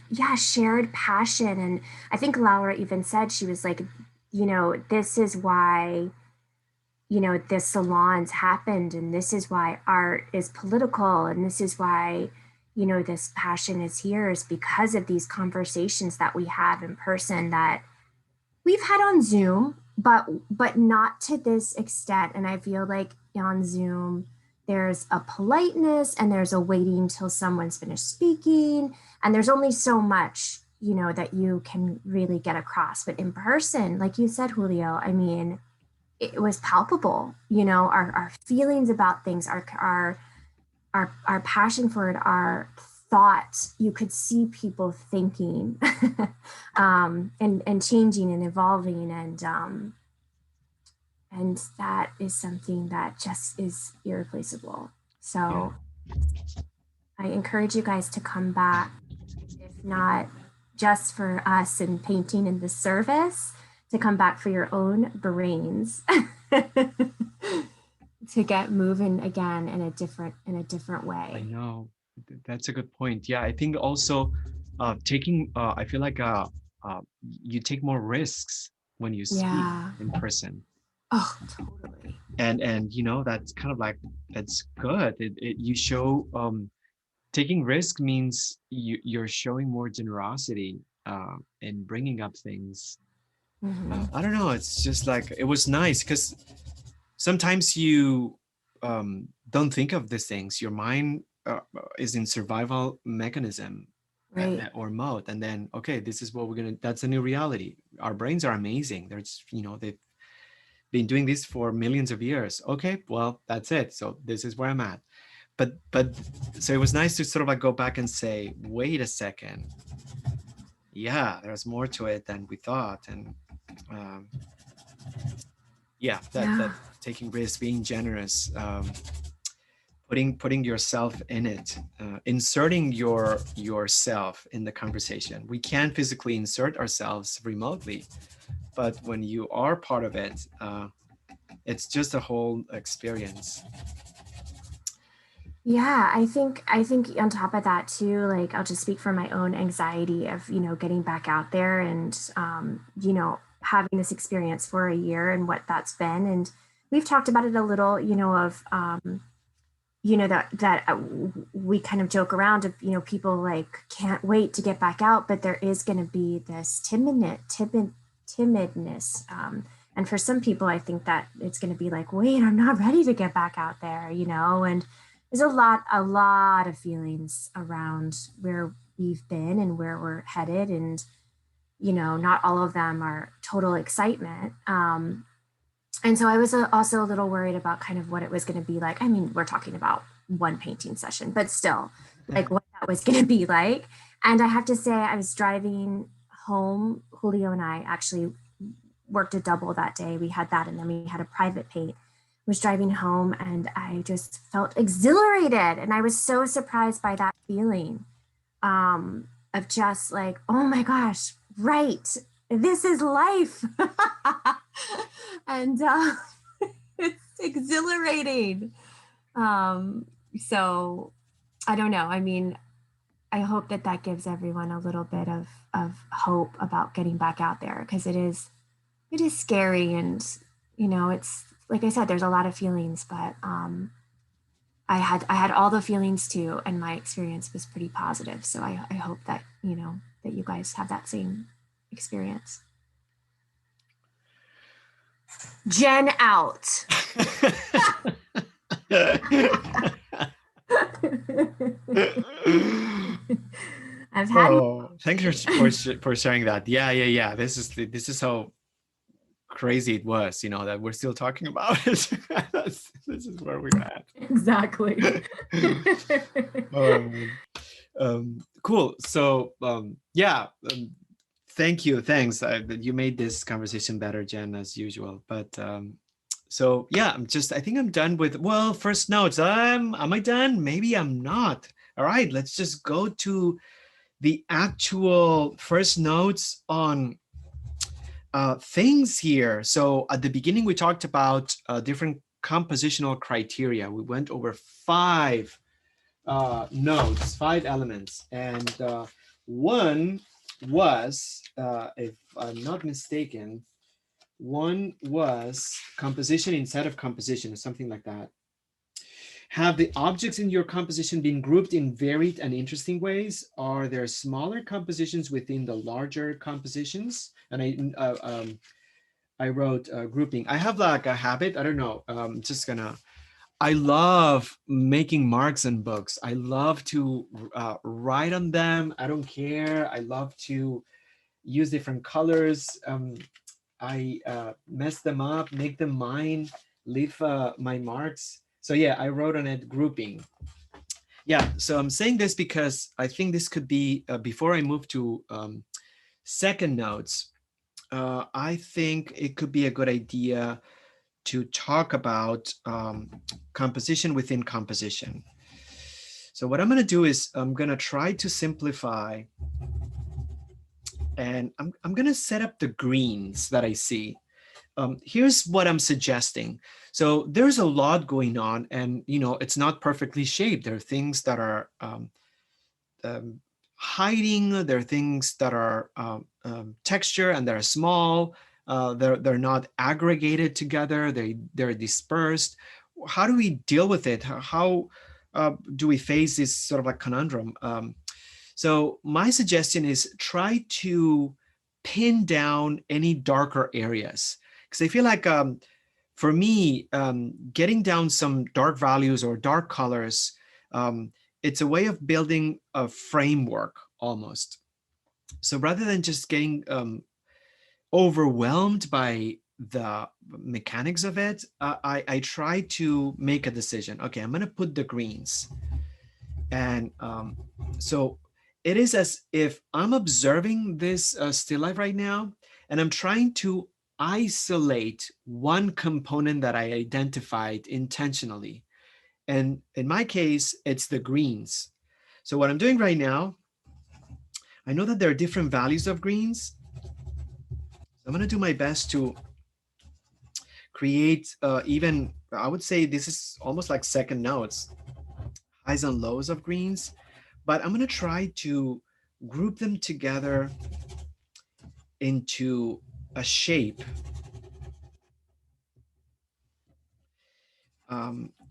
yeah, shared passion. And I think Laura even said, she was like, you know, this is why, you know, the salons happened, and this is why art is political, and this is why, you know, this passion is here, is because of these conversations that we have in person that we've had on Zoom, but not to this extent. And I feel like on Zoom there's a politeness, and there's a waiting till someone's finished speaking, and there's only so much, you know, that you can really get across. But in person, like you said, Julio, I mean, it was palpable, you know, our feelings about things, our passion for it, our thoughts. You could see people thinking and changing and evolving, and that is something that just is irreplaceable. So I encourage you guys to come back, if not just for us and painting in the service, to come back for your own brains to get moving again in a different way. I know, that's a good point. Yeah, I think also taking I feel like you take more risks when you speak in person. Oh, totally. And you know, that's kind of like, that's good. You show taking risk means you're showing more generosity in bringing up things. I don't know, it's just like, it was nice because sometimes you don't think of these things. Your mind is in survival mechanism, right, or mode, and then, okay, this is what we're gonna, that's a new reality. Our brains are amazing. There's, you know, they've been doing this for millions of years. Okay, well, that's it. So this is where I'm at. But so it was nice to sort of like go back and say, wait a second, yeah, there's more to it than we thought. And yeah, that taking risks, being generous, putting yourself in it, inserting yourself in the conversation. We can physically insert ourselves remotely, but when you are part of it, it's just a whole experience. Yeah, I think on top of that too, like I'll just speak from my own anxiety of, getting back out there and having this experience for a year and what that's been. And we've talked about it a little, of that we kind of joke around of, people like can't wait to get back out, but there is going to be this timidness. And for some people, I think that it's going to be like, wait, I'm not ready to get back out there, and there's a lot of feelings around where we've been and where we're headed. And, not all of them are total excitement. And so I was also a little worried about kind of what it was going to be like. I mean, we're talking about one painting session, but still, like what that was going to be like. And I have to say, I was driving home. Julio and I actually worked a double that day. We had that, and then we had a private paint. Was driving home, and I just felt exhilarated, and I was so surprised by that feeling of just like, oh my gosh, right, this is life. And it's exhilarating. So I don't know. I mean, I hope that gives everyone a little bit of hope about getting back out there, because it is scary. And, it's like I said, there's a lot of feelings, but I had all the feelings too. And my experience was pretty positive. So I hope that, that you guys have that same experience. Jen out. I've had. Thanks for sharing that. Yeah. This is how crazy it was, that we're still talking about it. This is where we're at. Exactly. Cool. So thank you. Thanks. You made this conversation better, Jen, as usual. But so yeah, I think I'm done with, first notes. Am I done? Maybe I'm not. All right, let's just go to the actual first notes on things here. So at the beginning, we talked about different compositional criteria. We went over 5 notes, 5 elements. And one was, if I'm not mistaken, one was composition instead of composition, or something like that. Have the objects in your composition been grouped in varied and interesting ways? Are there smaller compositions within the larger compositions? And I wrote grouping. I have like a habit, I don't know, I love making marks in books. I love to write on them. I don't care. I love to use different colors. I mess them up, make them mine, leave my marks. So yeah, I wrote on it grouping. Yeah, so I'm saying this because I think this could be, before I move to second notes, I think it could be a good idea to talk about composition within composition. So what I'm going to do is I'm going to try to simplify, and I'm going to set up the greens that I see. Here's what I'm suggesting. So there's a lot going on, and it's not perfectly shaped. There are things that are hiding. There are things that are texture, and they're small. They're not aggregated together. They're dispersed. How do we deal with it? How do we face this sort of like conundrum? So my suggestion is try to pin down any darker areas, because I feel like for me, getting down some dark values or dark colors, it's a way of building a framework almost. So rather than just getting overwhelmed by the mechanics of it, I try to make a decision. Okay, I'm going to put the greens. And so it is as if I'm observing this still life right now, and I'm trying to isolate one component that I identified intentionally. And in my case, it's the greens. So what I'm doing right now, I know that there are different values of greens. I'm going to do my best to create even, I would say this is almost like second notes, highs and lows of greens, but I'm going to try to group them together into a shape.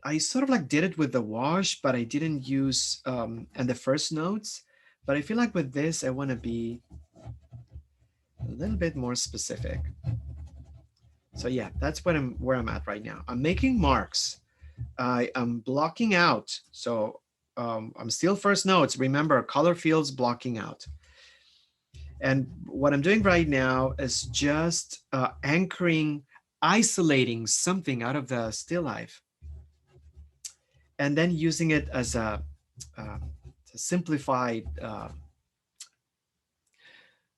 I sort of like did it with the wash, but I didn't use and the first notes. But I feel like with this, I want to be a little bit more specific. So yeah, that's what where I'm at right now. I'm making marks. I am blocking out. So I'm still first notes. Remember, color fields blocking out. And what I'm doing right now is just anchoring, isolating something out of the still life, and then using it as a simplified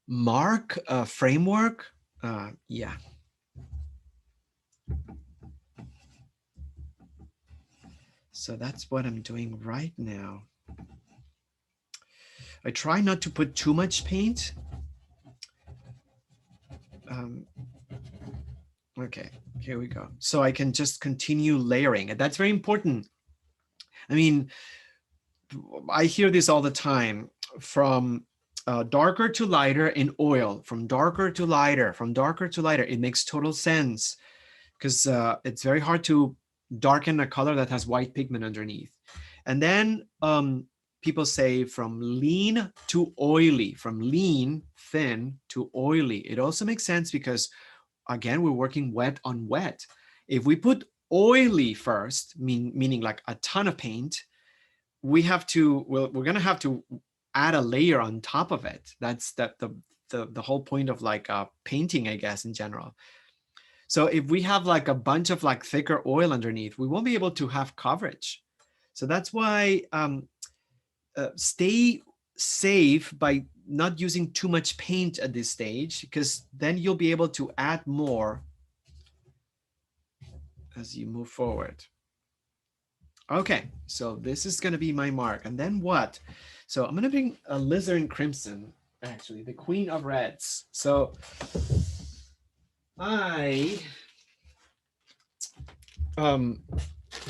mark framework. Yeah. So that's what I'm doing right now. I try not to put too much paint. Okay, here we go. So I can just continue layering, and that's very important. I mean, I hear this all the time, from darker to lighter in oil, from darker to lighter, from darker to lighter. It makes total sense because it's very hard to darken a color that has white pigment underneath. And then people say from lean to oily, from lean, thin to oily. It also makes sense because, again, we're working wet on wet. If we put oily first, meaning like a ton of paint, we're going to have to add a layer on top of it. That's the whole point of like painting, I guess, in general. So if we have like a bunch of like thicker oil underneath, we won't be able to have coverage. So that's why stay safe by not using too much paint at this stage, because then you'll be able to add more as you move forward. Okay, so this is going to be my mark. And then what? So I'm going to bring Alizarin Crimson, actually, the Queen of Reds. So I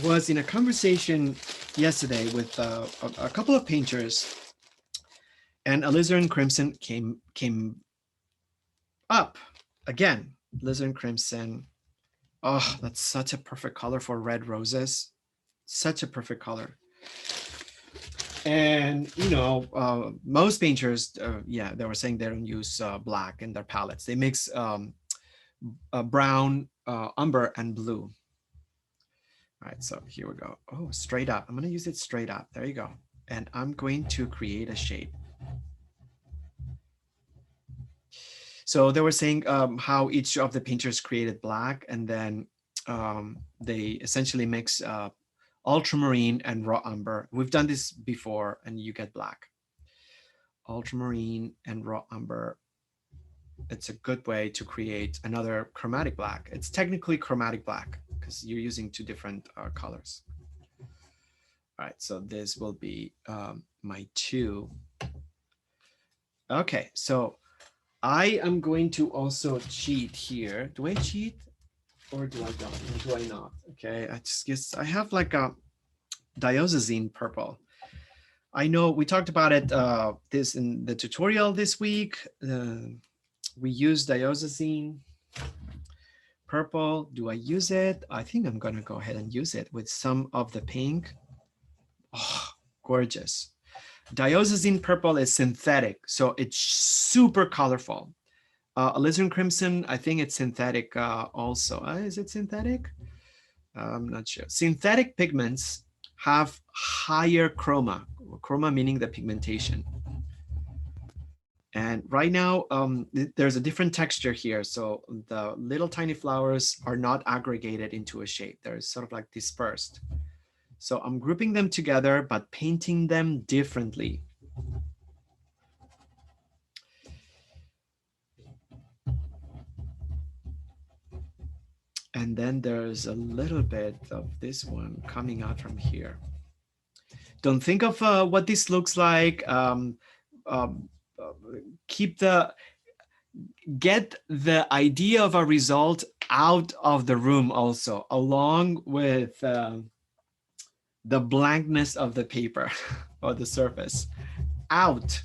was in a conversation yesterday with a couple of painters, and Alizarin Crimson came up again. Alizarin Crimson. Oh, that's such a perfect color for red roses. Such a perfect color. And most painters, yeah, they were saying they don't use black in their palettes. They mix brown, umber, and blue. All right, so here we go. Oh, straight up. I'm going to use it straight up. There you go. And I'm going to create a shape. So they were saying how each of the painters created black, and then they essentially mix ultramarine and raw umber. We've done this before, and you get black. Ultramarine and raw umber. It's a good way to create another chromatic black. It's technically chromatic black because you're using two different colors. All right, so this will be my 2. Okay, so I am going to also cheat here. Do I cheat or do I don't? Or do I not? Okay, I just guess I have like a diazosine purple. I know we talked about it this in the tutorial this week. We use diazosine purple. Do I use it? I think I'm gonna go ahead and use it with some of the pink. Oh, gorgeous. Diazosine purple is synthetic, so it's super colorful. Alizarin Crimson, I think it's synthetic also. Is it synthetic? I'm not sure. Synthetic pigments have higher chroma. Chroma meaning the pigmentation. And right now, there's a different texture here. So the little tiny flowers are not aggregated into a shape. They're sort of like dispersed. So I'm grouping them together, but painting them differently. And then there's a little bit of this one coming out from here. Don't think of what this looks like. Um, uh, keep the, get the idea of a result out of the room also, along with the blankness of the paper or the surface out.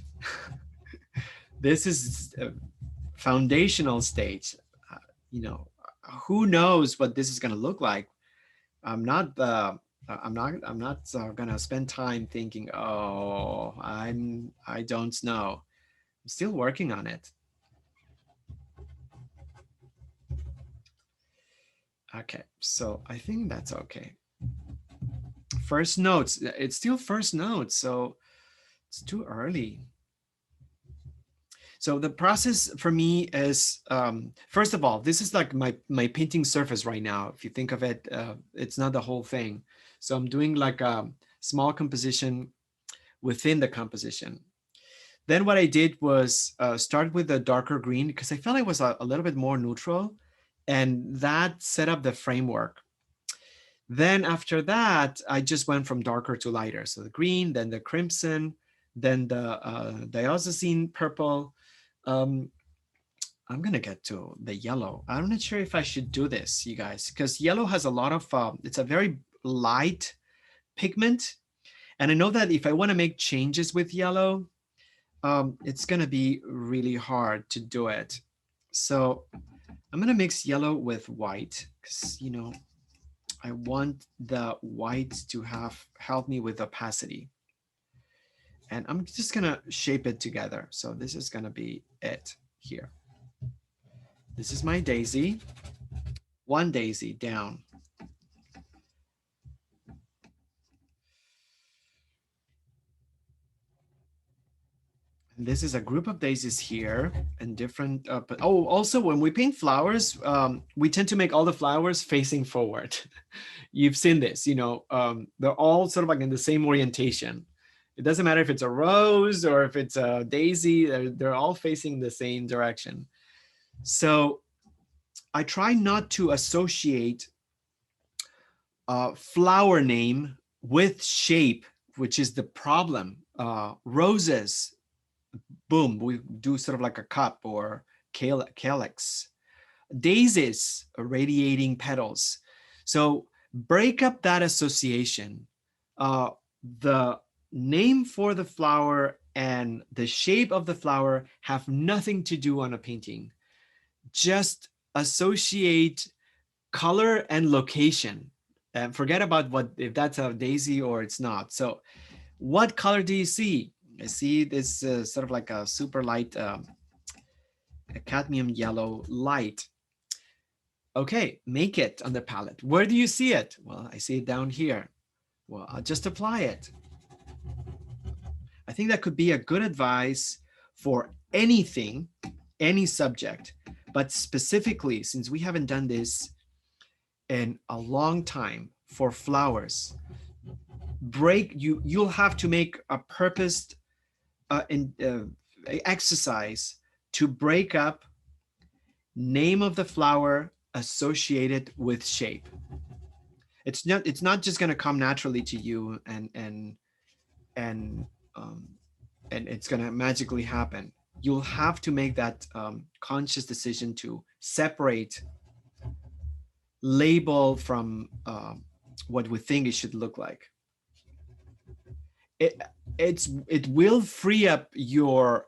This is a foundational stage. You know, who knows what this is going to look like? I'm not gonna spend time thinking, oh, I don't know. I'm still working on it. Okay, so I think that's okay. First notes, it's still first notes, so it's too early. So the process for me is, first of all, this is like my painting surface right now. If you think of it, it's not the whole thing. So I'm doing like a small composition within the composition. Then what I did was start with the darker green because I felt it was a little bit more neutral, and that set up the framework. Then after that, I just went from darker to lighter. So the green, then the crimson, then the diocesan purple. I'm gonna get to the yellow. I'm not sure if I should do this, you guys, because yellow has a lot of, it's a very light pigment. And I know that if I wanna make changes with yellow, it's gonna be really hard to do it. So I'm gonna mix yellow with white because, you know, I want the white to help me with opacity. And I'm just gonna shape it together. So this is gonna be it here. This is my daisy. One daisy down. And this is a group of daisies here and different, oh, also when we paint flowers, we tend to make all the flowers facing forward. You've seen this, you know, they're all sort of like in the same orientation. It doesn't matter if it's a rose or if it's a daisy, they're all facing the same direction. So I try not to associate flower name with shape, which is the problem. Roses, boom, we do sort of like a cup or calyx. Daisies, radiating petals. So break up that association. The name for the flower and the shape of the flower have nothing to do on a painting. Just associate color and location. And forget about what if that's a daisy or it's not. So what color do you see? I see this sort of like a super light a cadmium yellow light. Okay, make it on the palette. Where do you see it? Well, I see it down here. Well, I'll just apply it. I think that could be a good advice for anything, any subject, but specifically, since we haven't done this in a long time for flowers, you'll have to make a purposed exercise to break up name of the flower associated with shape. It's not just going to come naturally to you and it's going to magically happen. You'll have to make that conscious decision to separate label from what we think it should look like. It will free up your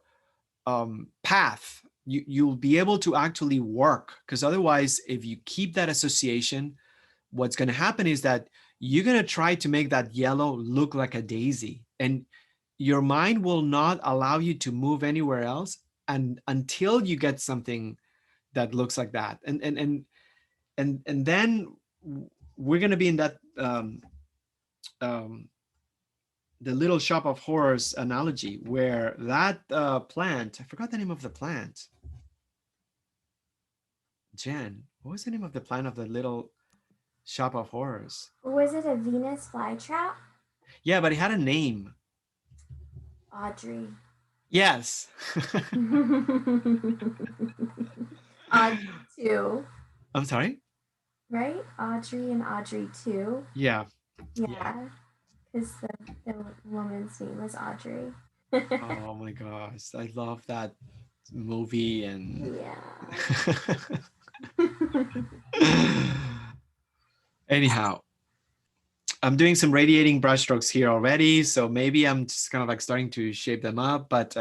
path. You'll be able to actually work, because otherwise, if you keep that association, what's going to happen is that you're going to try to make that yellow look like a daisy, and your mind will not allow you to move anywhere else and until you get something that looks like that. And then we're going to be in that the Little Shop of Horrors analogy, where that plant, I forgot the name of the plant. Jen, what was the name of the plant of the Little Shop of Horrors? Was it a Venus flytrap? Yeah, but it had a name. Audrey. Yes. Audrey 2. I'm sorry? right? Audrey and Audrey too. Yeah, yeah. Yeah, because the woman's name was Audrey. Oh my gosh, I love that movie and Yeah. anyhow, I'm doing some radiating brushstrokes here already, so maybe I'm just kind of like starting to shape them up. But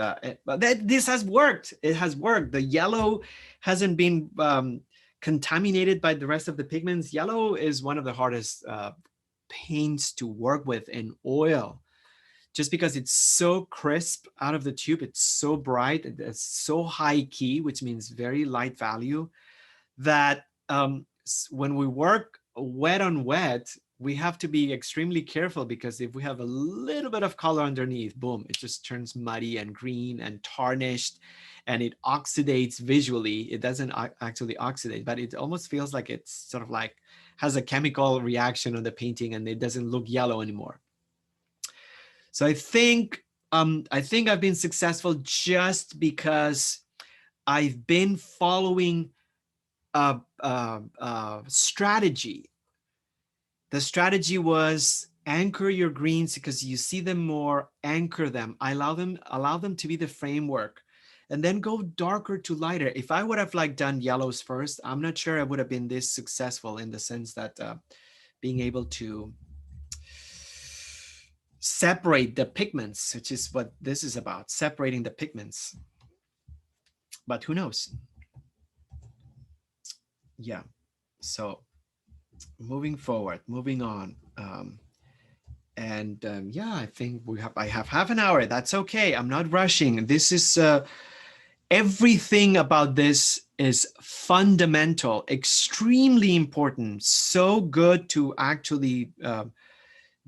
this has worked. It has worked. The yellow hasn't been contaminated by the rest of the pigments. Yellow is one of the hardest paints to work with in oil, just because it's so crisp out of the tube. It's so bright. It's so high key, which means very light value, that when we work wet on wet, we have to be extremely careful, because if we have a little bit of color underneath, boom, it just turns muddy and green and tarnished, and it oxidates visually. It doesn't actually oxidate, but it almost feels like it's sort of like has a chemical reaction on the painting, and it doesn't look yellow anymore. So I think I've been successful just because I've been following a strategy. The strategy was anchor your greens because you see them more, anchor them, allow them to be the framework, and then go darker to lighter. If I would have like done yellows first, I'm not sure I would have been this successful, in the sense that being able to separate the pigments, which is what this is about, separating the pigments. But who knows? Yeah. So moving forward, moving on. Yeah, I think I have half an hour. That's okay. I'm not rushing. This is everything about this is fundamental, extremely important. So good to actually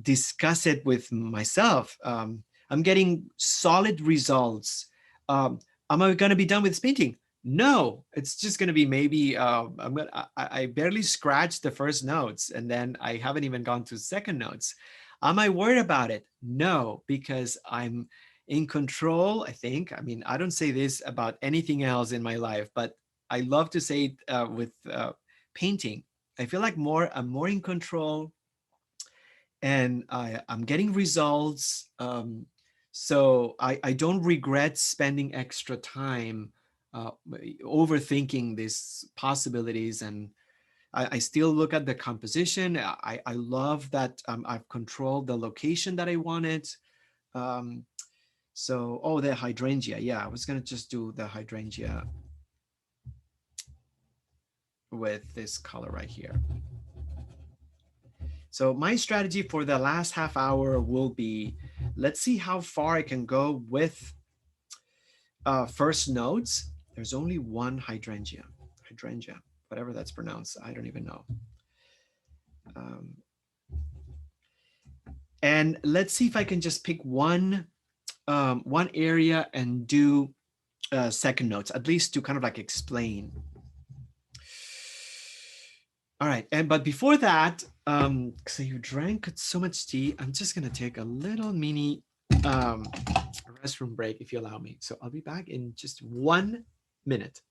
discuss it with myself. I'm getting solid results. Am I going to be done with this painting? No, it's just going to be maybe I barely scratched the first notes, and then I haven't even gone to second notes. Am I worried about it? No, because I'm in control, I think. I mean, I don't say this about anything else in my life, but I love to say it with painting. I feel like I'm more in control, and I'm getting results. So I don't regret spending extra time overthinking these possibilities. And I still look at the composition. I love that I've controlled the location that I wanted. Um, oh, the hydrangea. Yeah, I was going to just do the hydrangea with this color right here. So my strategy for the last half hour will be, let's see how far I can go with first notes. There's only one hydrangea, whatever that's pronounced. I don't even know. And let's see if I can just pick one area and do second notes, at least to kind of like explain. All right, but before that, so you drank so much tea, I'm just gonna take a little mini restroom break, if you allow me. So I'll be back in just 1 minute.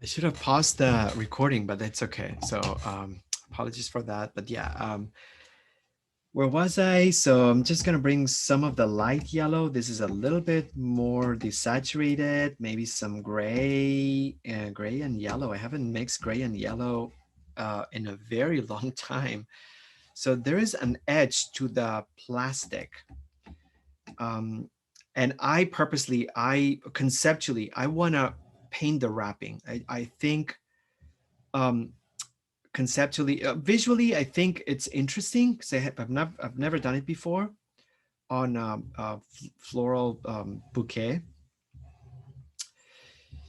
I should have paused the recording, but that's okay. So apologies for that. But yeah, where was I? So I'm just gonna bring some of the light yellow. This is a little bit more desaturated, maybe some gray and yellow. I haven't mixed gray and yellow in a very long time. So there is an edge to the plastic. And conceptually, I wanna paint the wrapping. I think conceptually, visually, I think it's interesting because I've never done it before on floral bouquet.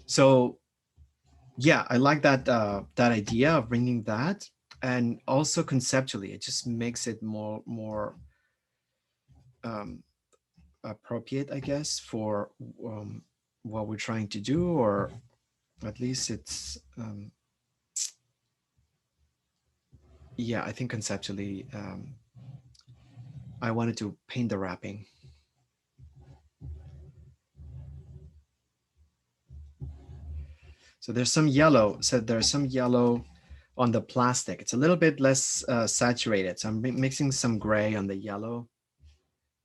So yeah, I like that idea of bringing that, and also conceptually, it just makes it more um, appropriate, I guess, for what we're trying to do, or at least it's yeah, I think conceptually I wanted to paint the wrapping. So there's some yellow. So there's some yellow on the plastic. It's a little bit less saturated. So I'm mixing some gray on the yellow.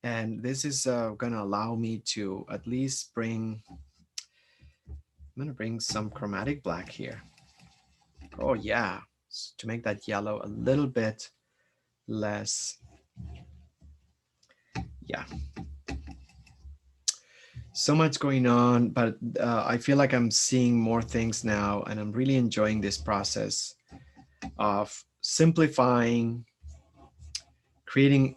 And this is going to allow me to at least I'm going to bring some chromatic black here. Oh yeah, to make that yellow a little bit less. Yeah. So much going on, but I feel like I'm seeing more things now, and I'm really enjoying this process of simplifying, creating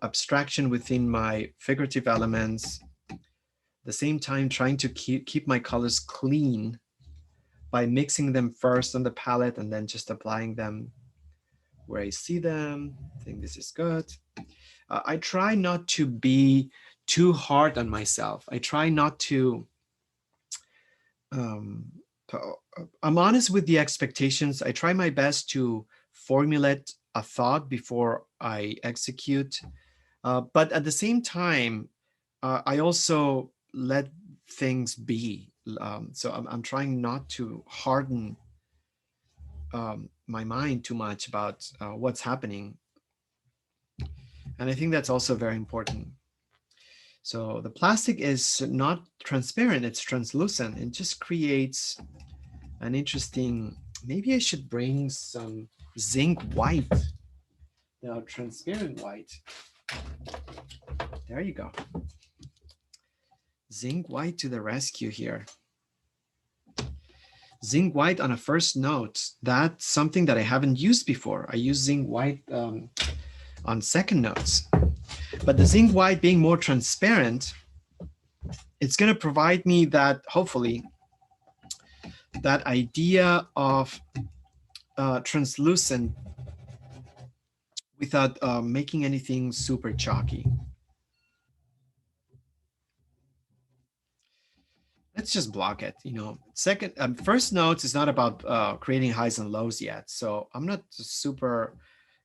abstraction within my figurative elements, at the same time trying to keep my colors clean by mixing them first on the palette and then just applying them where I see them. I think this is good. I try not to be too hard on myself. I try not to, um, I'm honest with the expectations. I try my best to formulate a thought before I execute. But at the same time, I also let things be. So I'm trying not to harden my mind too much about what's happening. And I think that's also very important. So the plastic is not transparent, it's translucent. It just creates an interesting, maybe I should bring some zinc white. Now, transparent white. There you go. Zinc white to the rescue here. Zinc white on a first note, that's something that I haven't used before. I use zinc white on second notes. But the zinc white being more transparent, it's going to provide me that, hopefully, that idea of translucent without making anything super chalky. Let's just block it, you know. First notes is not about creating highs and lows yet. So I'm not super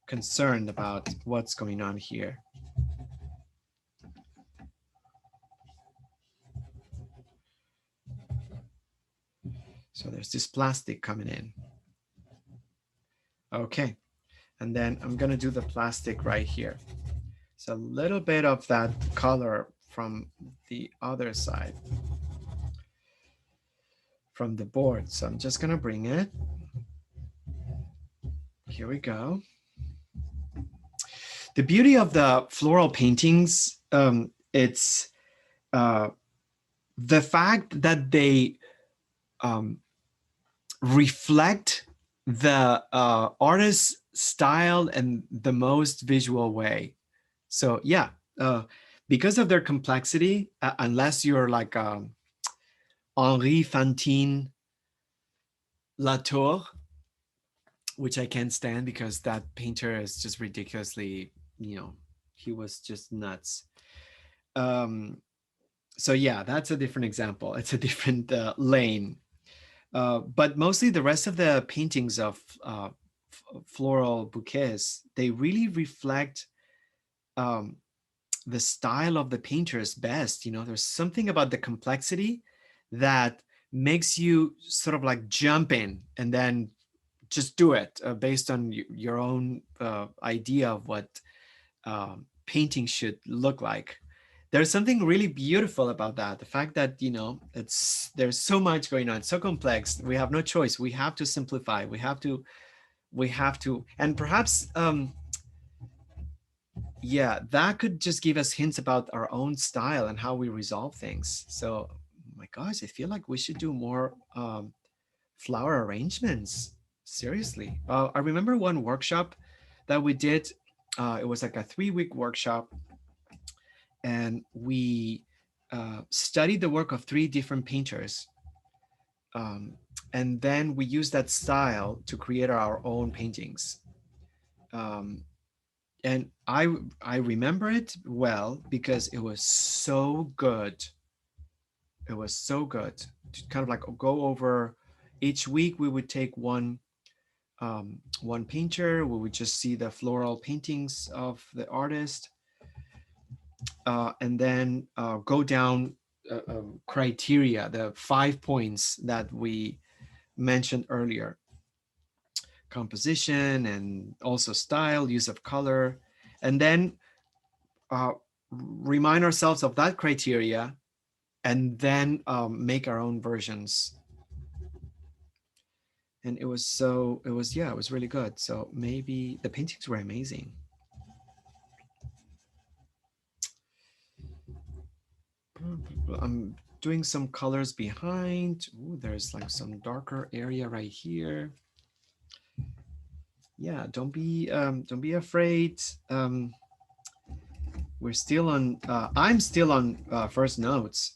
concerned about what's going on here. So there's this plastic coming in. Okay, and then I'm gonna do the plastic right here. So a little bit of that color from the other side, from the board. So I'm just gonna bring it. Here we go. The beauty of the floral paintings, it's the fact that they reflect the artist's style in the most visual way. So yeah, because of their complexity, unless you're like Henri Fantine Latour, which I can't stand because that painter is just ridiculously, you know, he was just nuts. So yeah, that's a different example. It's a different lane. But mostly the rest of the paintings of floral bouquets, they really reflect the style of the painters best. You know, there's something about the complexity that makes you sort of like jump in and then just do it based on your own idea of what painting should look like. There's something really beautiful about that. The fact that, you know, there's so much going on, it's so complex. We have no choice. We have to simplify. We have to, and perhaps, yeah, that could just give us hints about our own style and how we resolve things. So, my gosh, I feel like we should do more flower arrangements. Seriously. I remember one workshop that we did. It was like a 3-week workshop, and we studied the work of 3 different painters. And then we used that style to create our own paintings. And I remember it well because it was so good. It was so good to kind of like go over. Each week we would take one painter. We would just see the floral paintings of the artist, and then go down criteria, the 5 points that we mentioned earlier: composition and also style, use of color, and then remind ourselves of that criteria, and then make our own versions. And it was yeah, it was really good. So maybe the paintings were amazing. I'm doing some colors behind. Ooh, there's like some darker area right here. Yeah, don't be afraid. We're still on. I'm still on first notes.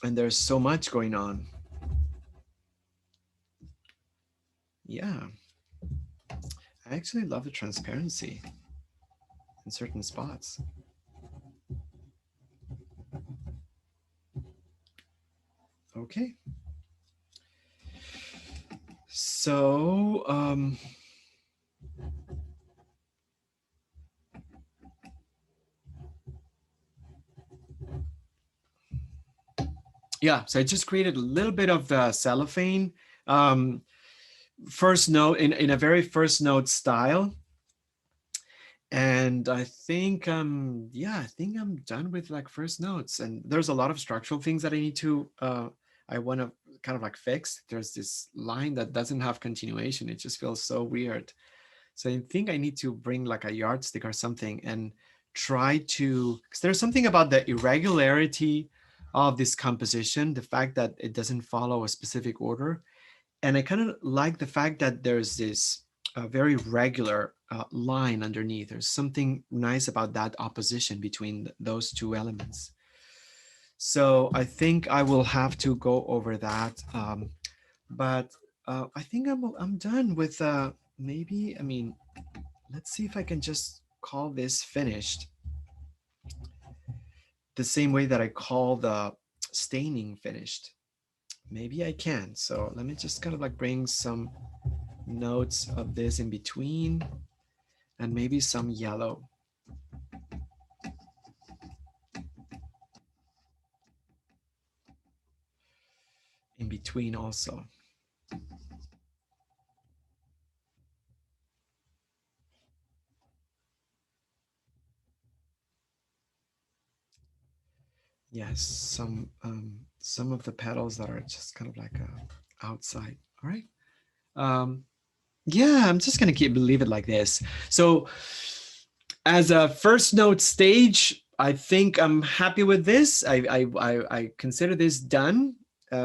And there's so much going on. Yeah, I actually love the transparency in certain spots. Okay. So, yeah, so I just created a little bit of the cellophane. First note in a very first note style. And I think, yeah, I think I'm done with like first notes. And there's a lot of structural things that I need to, I want to kind of like fix. There's this line that doesn't have continuation. It just feels so weird. So I think I need to bring like a yardstick or something and try to, because there's something about the irregularity of this composition, the fact that it doesn't follow a specific order. And I kind of like the fact that there's this very regular line underneath. There's something nice about that opposition between those 2 elements. So I think I will have to go over that. But I think I'm done with maybe, I mean, let's see if I can just call this finished the same way that I call the staining finished. Maybe I can. So let me just kind of like bring some notes of this in between, and maybe some yellow. In between also. Yes, some of the petals that are just kind of like outside. All right. Yeah, I'm just gonna leave it like this. So as a first note stage, I think I'm happy with this. I consider this done,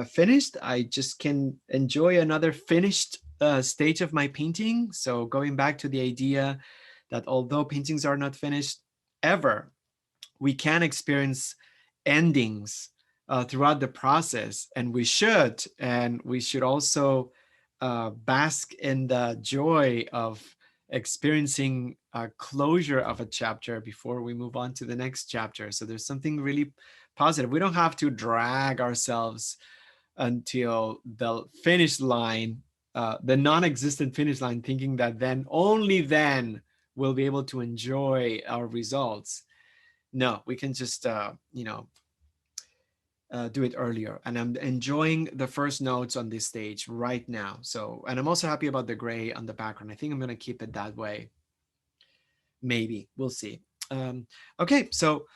finished. I just can enjoy another finished stage of my painting. So going back to the idea that although paintings are not finished ever, we can experience endings throughout the process, and we should also bask in the joy of experiencing a closure of a chapter before we move on to the next chapter. So there's something really positive. We don't have to drag ourselves until the finish line, the non-existent finish line, thinking that then only then we'll be able to enjoy our results. No, we can just, do it earlier. And I'm enjoying the first notes on this stage right now. So, and I'm also happy about the gray on the background. I think I'm going to keep it that way. Maybe, we'll see. Okay, so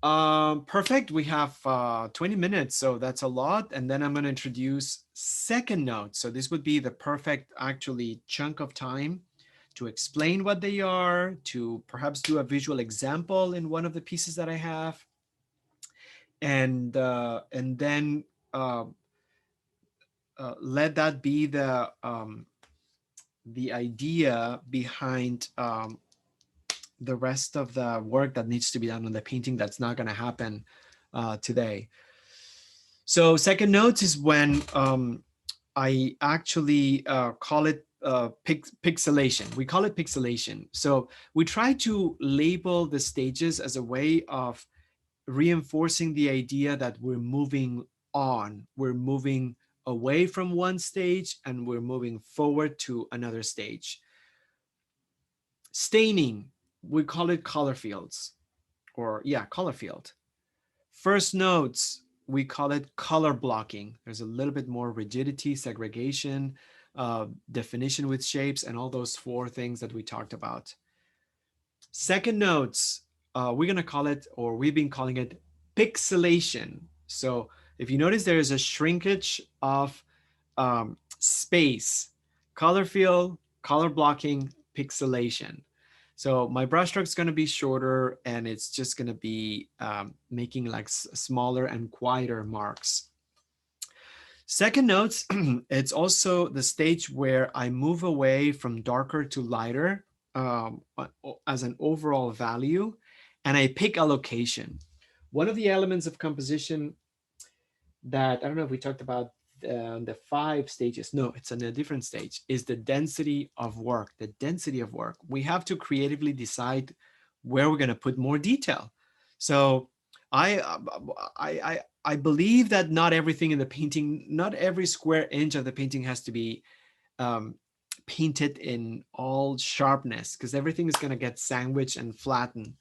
perfect. We have 20 minutes, so that's a lot. And then I'm going to introduce second notes. So this would be the perfect actually chunk of time to explain what they are, to perhaps do a visual example in one of the pieces that I have, and then let that be the idea behind the rest of the work that needs to be done on the painting that's not going to happen today. So second notes is when I actually call it pixelation. We call it pixelation. So we try to label the stages as a way of reinforcing the idea that we're moving on. We're moving away from one stage and we're moving forward to another stage. Staining, we call it color fields, or yeah, color field. First notes, we call it color blocking. There's a little bit more rigidity, segregation, definition with shapes, and all those four things that we talked about. Second notes, we're gonna call it, or we've been calling it, pixelation. So if you notice, there is a shrinkage of space, color field, color blocking, pixelation. So my brushstroke is going to be shorter, and it's just going to be making like smaller and quieter marks. Second notes, it's also the stage where I move away from darker to lighter as an overall value, and I pick a location. One of the elements of composition that, I don't know if we talked about the 5 stages. No, it's on a different stage, is the density of work. The density of work. We have to creatively decide where we're going to put more detail. So I believe that not everything in the painting, not every square inch of the painting has to be painted in all sharpness, because everything is going to get sandwiched and flattened.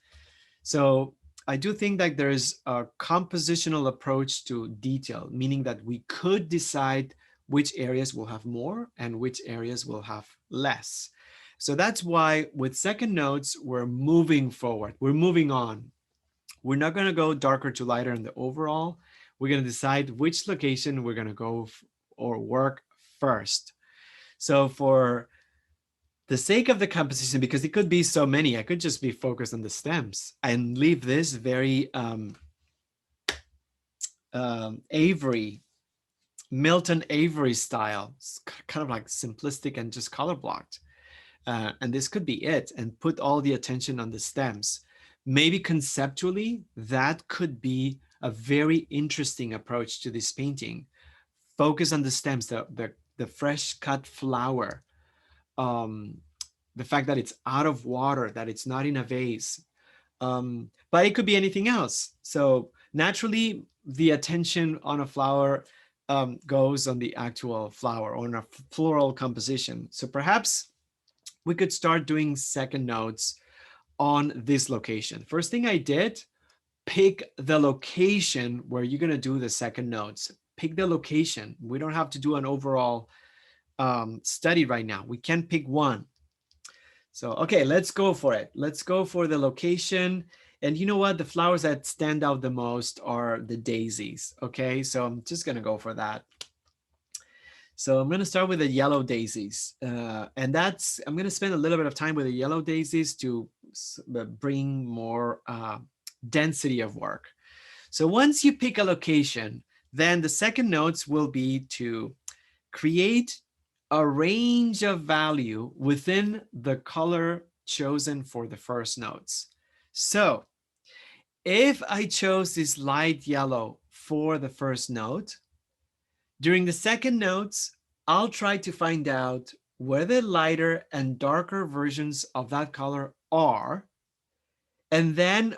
So I do think that there's a compositional approach to detail, meaning that we could decide which areas will have more and which areas will have less. So that's why with second notes, we're moving forward. We're moving on. We're not going to go darker to lighter in the overall. We're going to decide which location we're going to go or work first. So for the sake of the composition, because it could be so many, I could just be focused on the stems and leave this very Avery, Milton Avery style. It's kind of like simplistic and just color blocked. And this could be it, and put all the attention on the stems. Maybe conceptually, that could be a very interesting approach to this painting. Focus on the stems, the fresh cut flower, the fact that it's out of water, that it's not in a vase. But it could be anything else. So naturally, the attention on a flower goes on the actual flower, on a floral composition. So perhaps we could start doing second notes on this location. First thing I did, pick the location where you're going to do the second notes. Pick the location. We don't have to do an overall study right now. We can pick one. So, okay, let's go for it. Let's go for the location. And you know what? The flowers that stand out the most are the daisies. Okay, so I'm just going to go for that. So I'm going to start with the yellow daisies. And I'm going to spend a little bit of time with the yellow daisies to bring more density of work. So once you pick a location, then the second notes will be to create a range of value within the color chosen for the first notes. So if I chose this light yellow for the first note, during the second notes, I'll try to find out where the lighter and darker versions of that color are, and then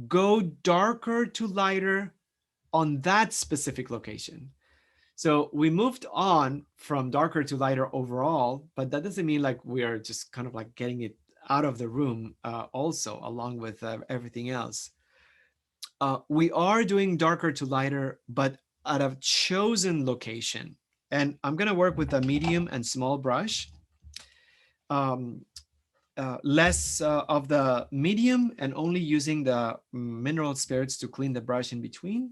go darker to lighter on that specific location. So we moved on from darker to lighter overall, but that doesn't mean like we are just kind of like getting it out of the room also, along with everything else. We are doing darker to lighter, but at a chosen location. And I'm going to work with a medium and small brush. Um, less of the medium and only using the mineral spirits to clean the brush in between.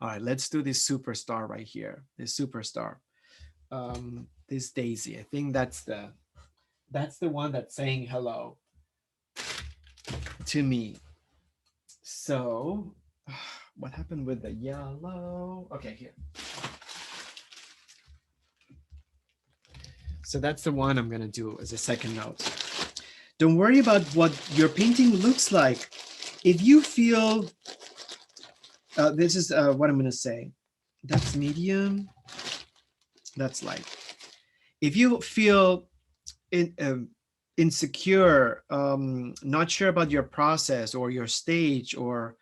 All right, let's do this superstar right here. This superstar. This Daisy. I think that's the one that's saying hello to me. So what happened with the yellow? Okay, here. So that's the one I'm going to do as a second note. Don't worry about what your painting looks like. If you feel, this is what I'm going to say. That's medium. That's light. If you feel insecure, not sure about your process or your stage, or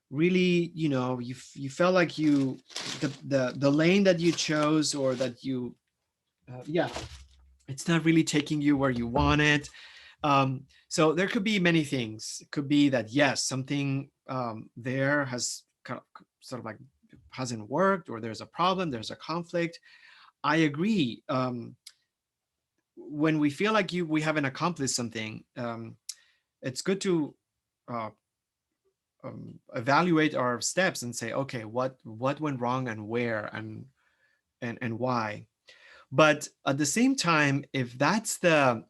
really, you felt like the lane that you chose, or that you, it's not really taking you where you want it. So there could be many things. It could be that, yes, something there has sort of like hasn't worked, or there's a problem, there's a conflict. I agree. When we feel like we haven't accomplished something, it's good to evaluate our steps and say, okay, what went wrong, and where, and why. But at the same time, if that's the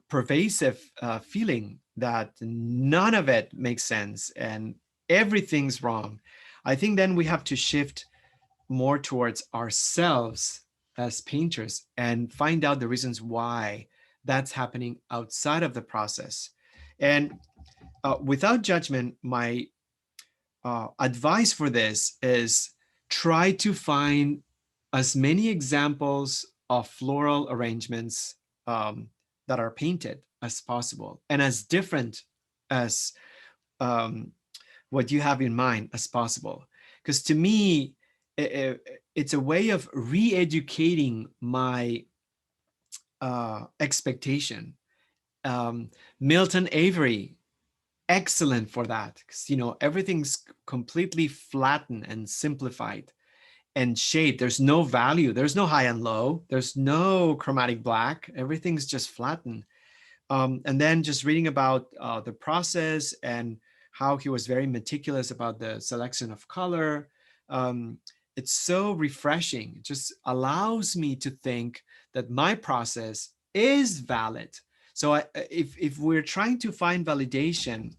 pervasive feeling that none of it makes sense and everything's wrong, I think then we have to shift more towards ourselves as painters and find out the reasons why that's happening outside of the process. And without judgment, my advice for this is try to find as many examples of floral arrangements that are painted as possible, and as different as what you have in mind as possible. Because to me, it's a way of re-educating my expectation. Milton Avery, excellent for that, because everything's completely flattened and simplified and shaped. There's no value, there's no high and low, there's no chromatic black, everything's just flattened. And then just reading about the process and how he was very meticulous about the selection of color. It's so refreshing. It just allows me to think that my process is valid. So if we're trying to find validation,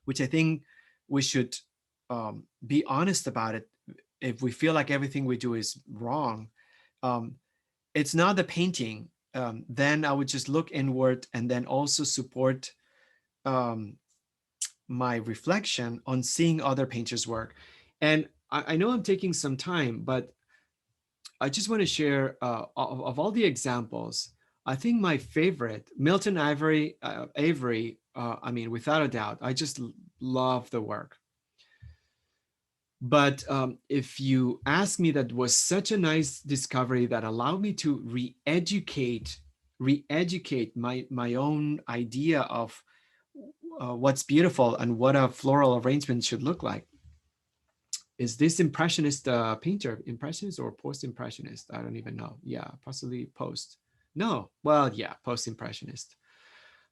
which I think we should be honest about it, if we feel like everything we do is wrong, it's not the painting. Then I would just look inward and then also support my reflection on seeing other painters' work. And I know I'm taking some time, but I just want to share of all the examples, I think my favorite, Milton Avery, I mean, without a doubt, I just love the work. But if you ask me, that was such a nice discovery that allowed me to re-educate my own idea of what's beautiful and what a floral arrangement should look like. Is this Impressionist painter, Impressionist or post-Impressionist? I don't even know. Yeah, possibly post. No, well, yeah, post-Impressionist.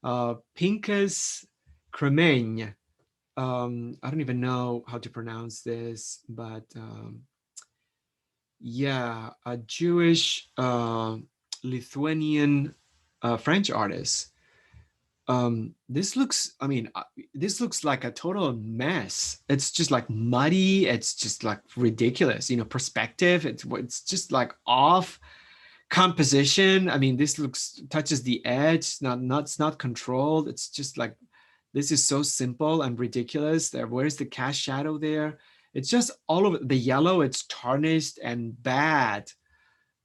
Pinkas Cremeigne. I don't even know how to pronounce this, but yeah, a Jewish Lithuanian French artist. This looks like a total mess. It's just like muddy. It's just like ridiculous, perspective. It's just like off composition. I mean, this touches the edge. It's not controlled. It's just like, this is so simple and ridiculous. Where's the cast shadow there? It's just all of the yellow. It's tarnished and bad.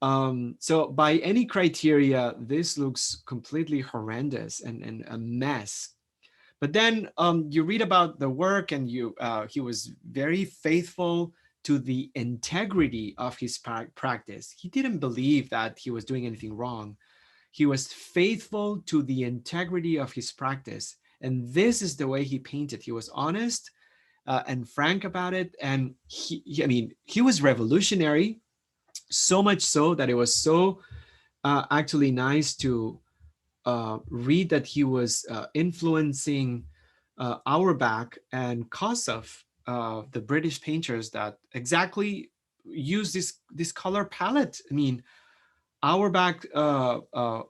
So by any criteria, this looks completely horrendous and a mess. But then you read about the work, and he was very faithful to the integrity of his practice. He didn't believe that he was doing anything wrong. He was faithful to the integrity of his practice. And this is the way he painted. He was honest and frank about it. And I mean, he was revolutionary, so much so that it was so actually nice to read that he was influencing Auerbach and Kossoff, the British painters that exactly use this color palette. I mean, Auerbach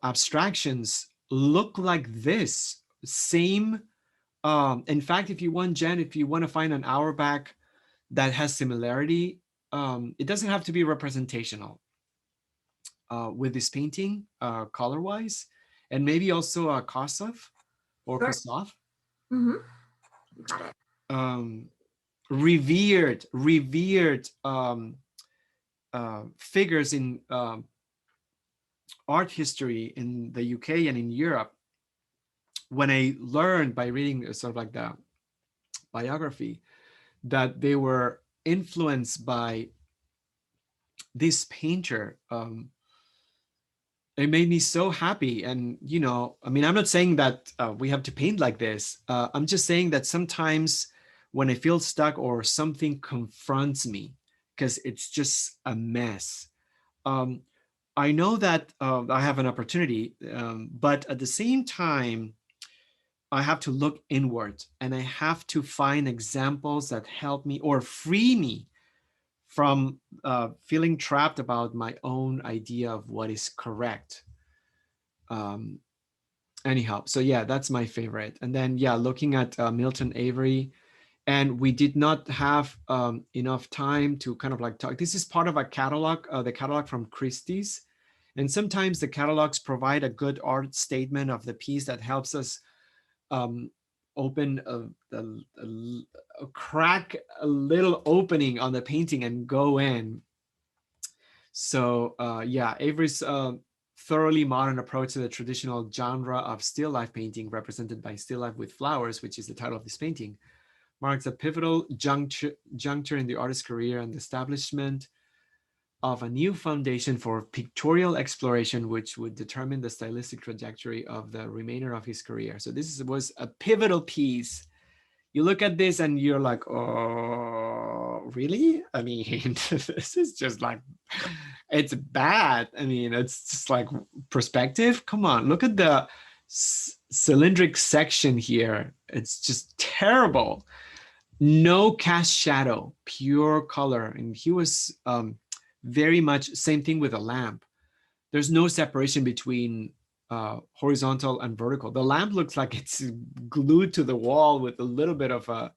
abstractions look like this. Same. In fact, if you want, Jen, if you want to find an Auerbach that has similarity, it doesn't have to be representational with this painting, color-wise, and maybe also Kossoff or Sure. Kossoff. Mm-hmm. Got it. Revered figures in art history in the UK and in Europe. When I learned by reading sort of like the biography that they were influenced by this painter, it made me so happy. And, you know, I mean, I'm not saying that we have to paint like this. I'm just saying that sometimes when I feel stuck or something confronts me, because it's just a mess, I know that I have an opportunity, but at the same time, I have to look inward and I have to find examples that help me or free me from feeling trapped about my own idea of what is correct. Anyhow, so yeah, that's my favorite. And then, yeah, looking at Milton Avery, and we did not have enough time to kind of like talk. This is part of a catalog, the catalog from Christie's. And sometimes the catalogs provide a good art statement of the piece that helps us open a crack, a little opening on the painting and go in. So yeah, Avery's thoroughly modern approach to the traditional genre of still life painting, represented by Still Life with Flowers, which is the title of this painting, marks a pivotal juncture in the artist's career and the establishment of a new foundation for pictorial exploration, which would determine the stylistic trajectory of the remainder of his career. So this was a pivotal piece. You look at this and you're like, oh, really? I mean, this is just like, it's bad. I mean, it's just like perspective. Come on, look at the cylindric section here. It's just terrible. No cast shadow, pure color. And he was very much same thing with a lamp. There's no separation between horizontal and vertical. The lamp looks like it's glued to the wall with a little bit of a,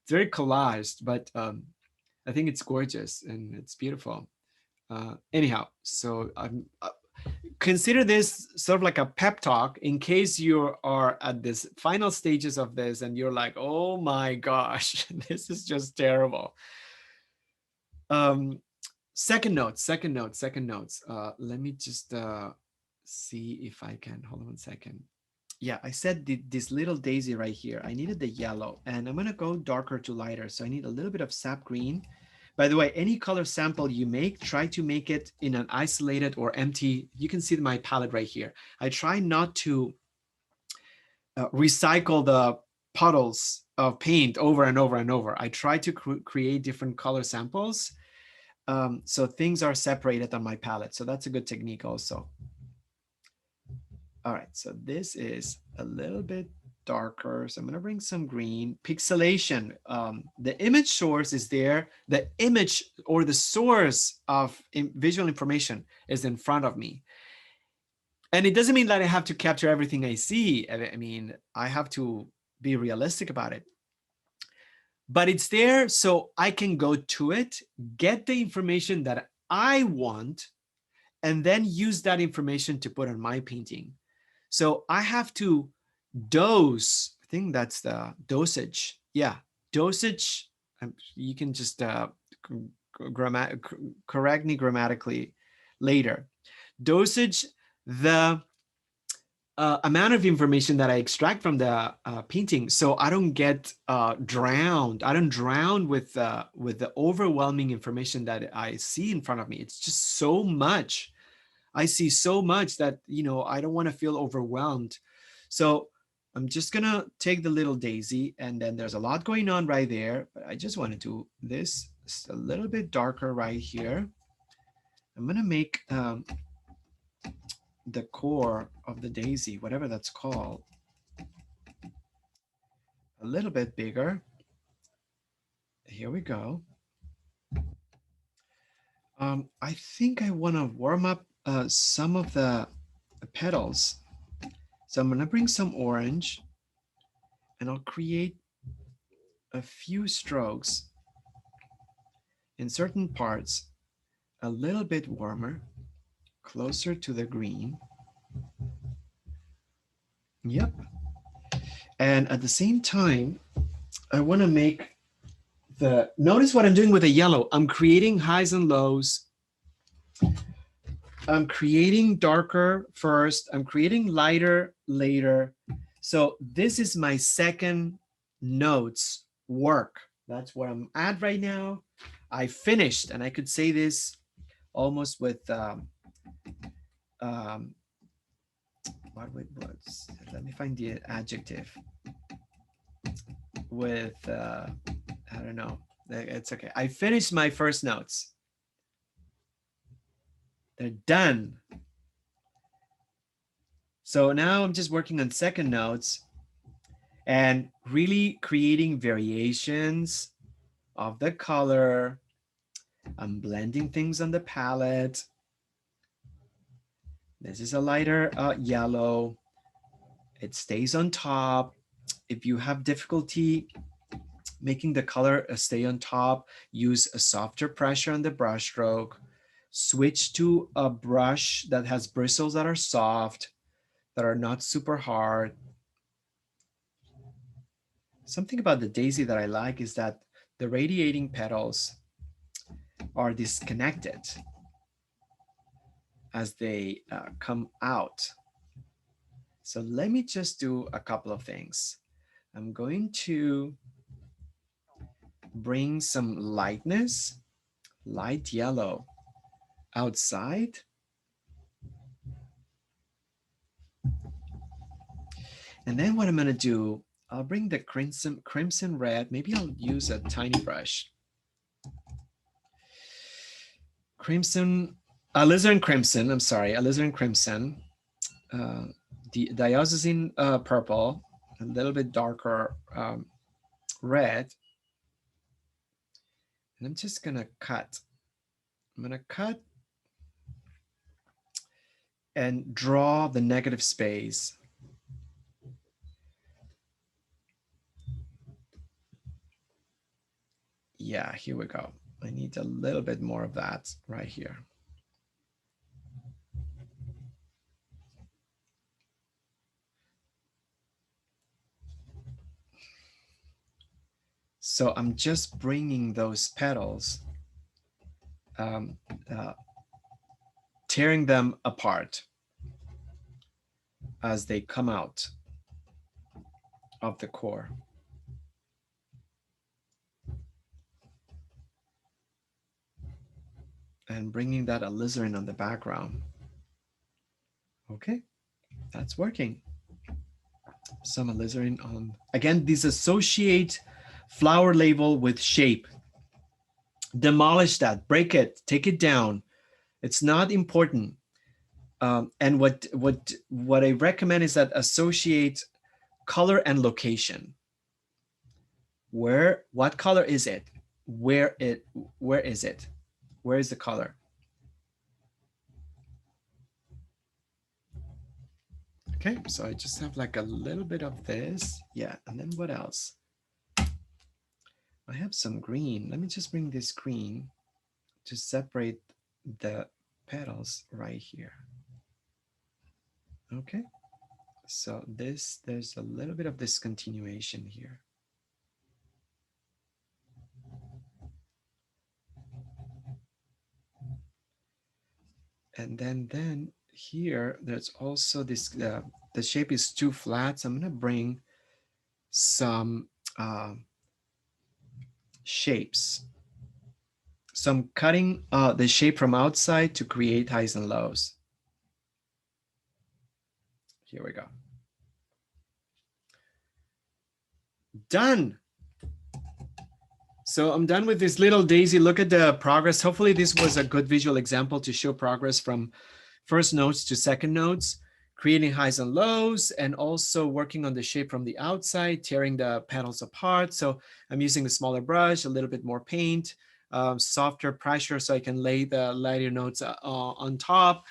it's very collaged, but I think it's gorgeous and it's beautiful. Anyhow, so consider this sort of like a pep talk in case you are at this final stages of this and you're like, oh my gosh, this is just terrible. Second notes. Let me just see if I can, hold on 1 second. Yeah, I said this little daisy right here, I needed the yellow, and I'm gonna go darker to lighter. So I need a little bit of sap green. By the way, any color sample you make, try to make it in an isolated or empty. You can see my palette right here. I try not to recycle the puddles of paint over and over and over. I try to create different color samples. So things are separated on my palette. So that's a good technique also. All right, so this is a little bit darker. So I'm gonna bring some green. Pixelation, the image source is there. The image or the source of visual information is in front of me. And it doesn't mean that I have to capture everything I see. I mean, I have to be realistic about it. But it's there so I can go to it, get the information that I want, and then use that information to put on my painting. So I have to dose, I think that's the dosage. Yeah, dosage. You can just correct me grammatically later. Dosage, the amount of information that I extract from the painting, so I don't get drowned. I don't drown with the overwhelming information that I see in front of me. It's just so much. I see so much that, you know, I don't want to feel overwhelmed. So I'm just gonna take the little daisy, and then there's a lot going on right there, but I just want to do this just a little bit darker right here. I'm gonna make the core of the daisy, whatever that's called, a little bit bigger. Here we go. I think I want to warm up some of the petals. So I'm gonna bring some orange, and I'll create a few strokes in certain parts, a little bit warmer, closer to the green. Yep. And at the same time, I want to make notice what I'm doing with the yellow. I'm creating highs and lows. I'm creating darker first. I'm creating lighter later. So this is my second notes work. That's where I'm at right now. I finished, and I could say this almost with let me find the adjective with I don't know, it's okay. I finished my first notes. They're done. So now I'm just working on second notes and really creating variations of the color. I'm blending things on the palette. This is a lighter yellow. It stays on top. If you have difficulty making the color stay on top, use a softer pressure on the brush stroke. Switch to a brush that has bristles that are soft, that are not super hard. Something about the daisy that I like is that the radiating petals are disconnected as they come out. So let me just do a couple of things. I'm going to bring some lightness, light yellow outside. And then what I'm going to do, I'll bring the crimson red. Maybe I'll use a tiny brush. Alizarin crimson, I'm sorry, alizarin crimson. The diocesan purple, a little bit darker red. And I'm just going to cut. I'm going to cut and draw the negative space. Yeah, here we go. I need a little bit more of that right here. So I'm just bringing those petals, tearing them apart as they come out of the core. And bringing that alizarin on the background. Okay, that's working. Some alizarin on, again, disassociate flower label with shape. Demolish that, break it, take it down. It's not important. And what I recommend is that associate color and location. What color is it? Where is it? Where is the color? Okay, so I just have like a little bit of this. Yeah, and then what else? I have some green. Let me just bring this green to separate the petals right here. Okay, so there's a little bit of discontinuation here. And then here, there's also this, the shape is too flat. So I'm gonna bring some shapes. So I'm cutting the shape from outside to create highs and lows. Here we go. Done. So I'm done with this little daisy. Look at the progress. Hopefully this was a good visual example to show progress from first notes to second notes, creating highs and lows, and also working on the shape from the outside, tearing the petals apart. So I'm using a smaller brush, a little bit more paint, softer pressure so I can lay the lighter notes on top,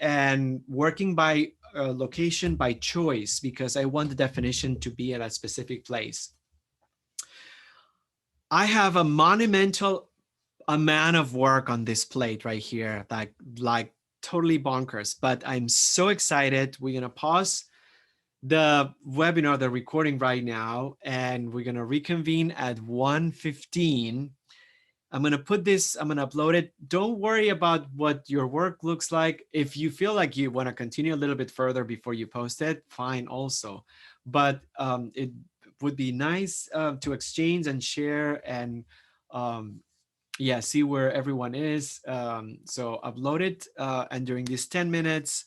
and working by location by choice, because I want the definition to be at a specific place. I have a monumental amount of work on this plate right here, like totally bonkers, but I'm so excited. We're gonna pause the webinar, the recording right now, and we're gonna reconvene at 1:15. I'm gonna put this, I'm gonna upload it. Don't worry about what your work looks like. If you feel like you wanna continue a little bit further before you post it, fine also. But it would be nice to exchange and share and yeah, see where everyone is. So upload it, and during these 10 minutes,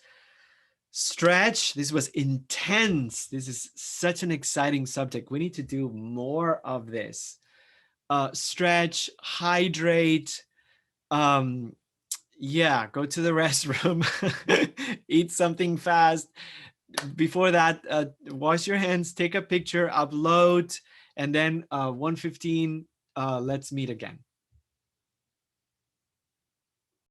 stretch. This was intense. This is such an exciting subject. We need to do more of this. Stretch, hydrate, yeah, go to the restroom, eat something fast. Before that, wash your hands, take a picture, upload, and then 1:15, let's meet again.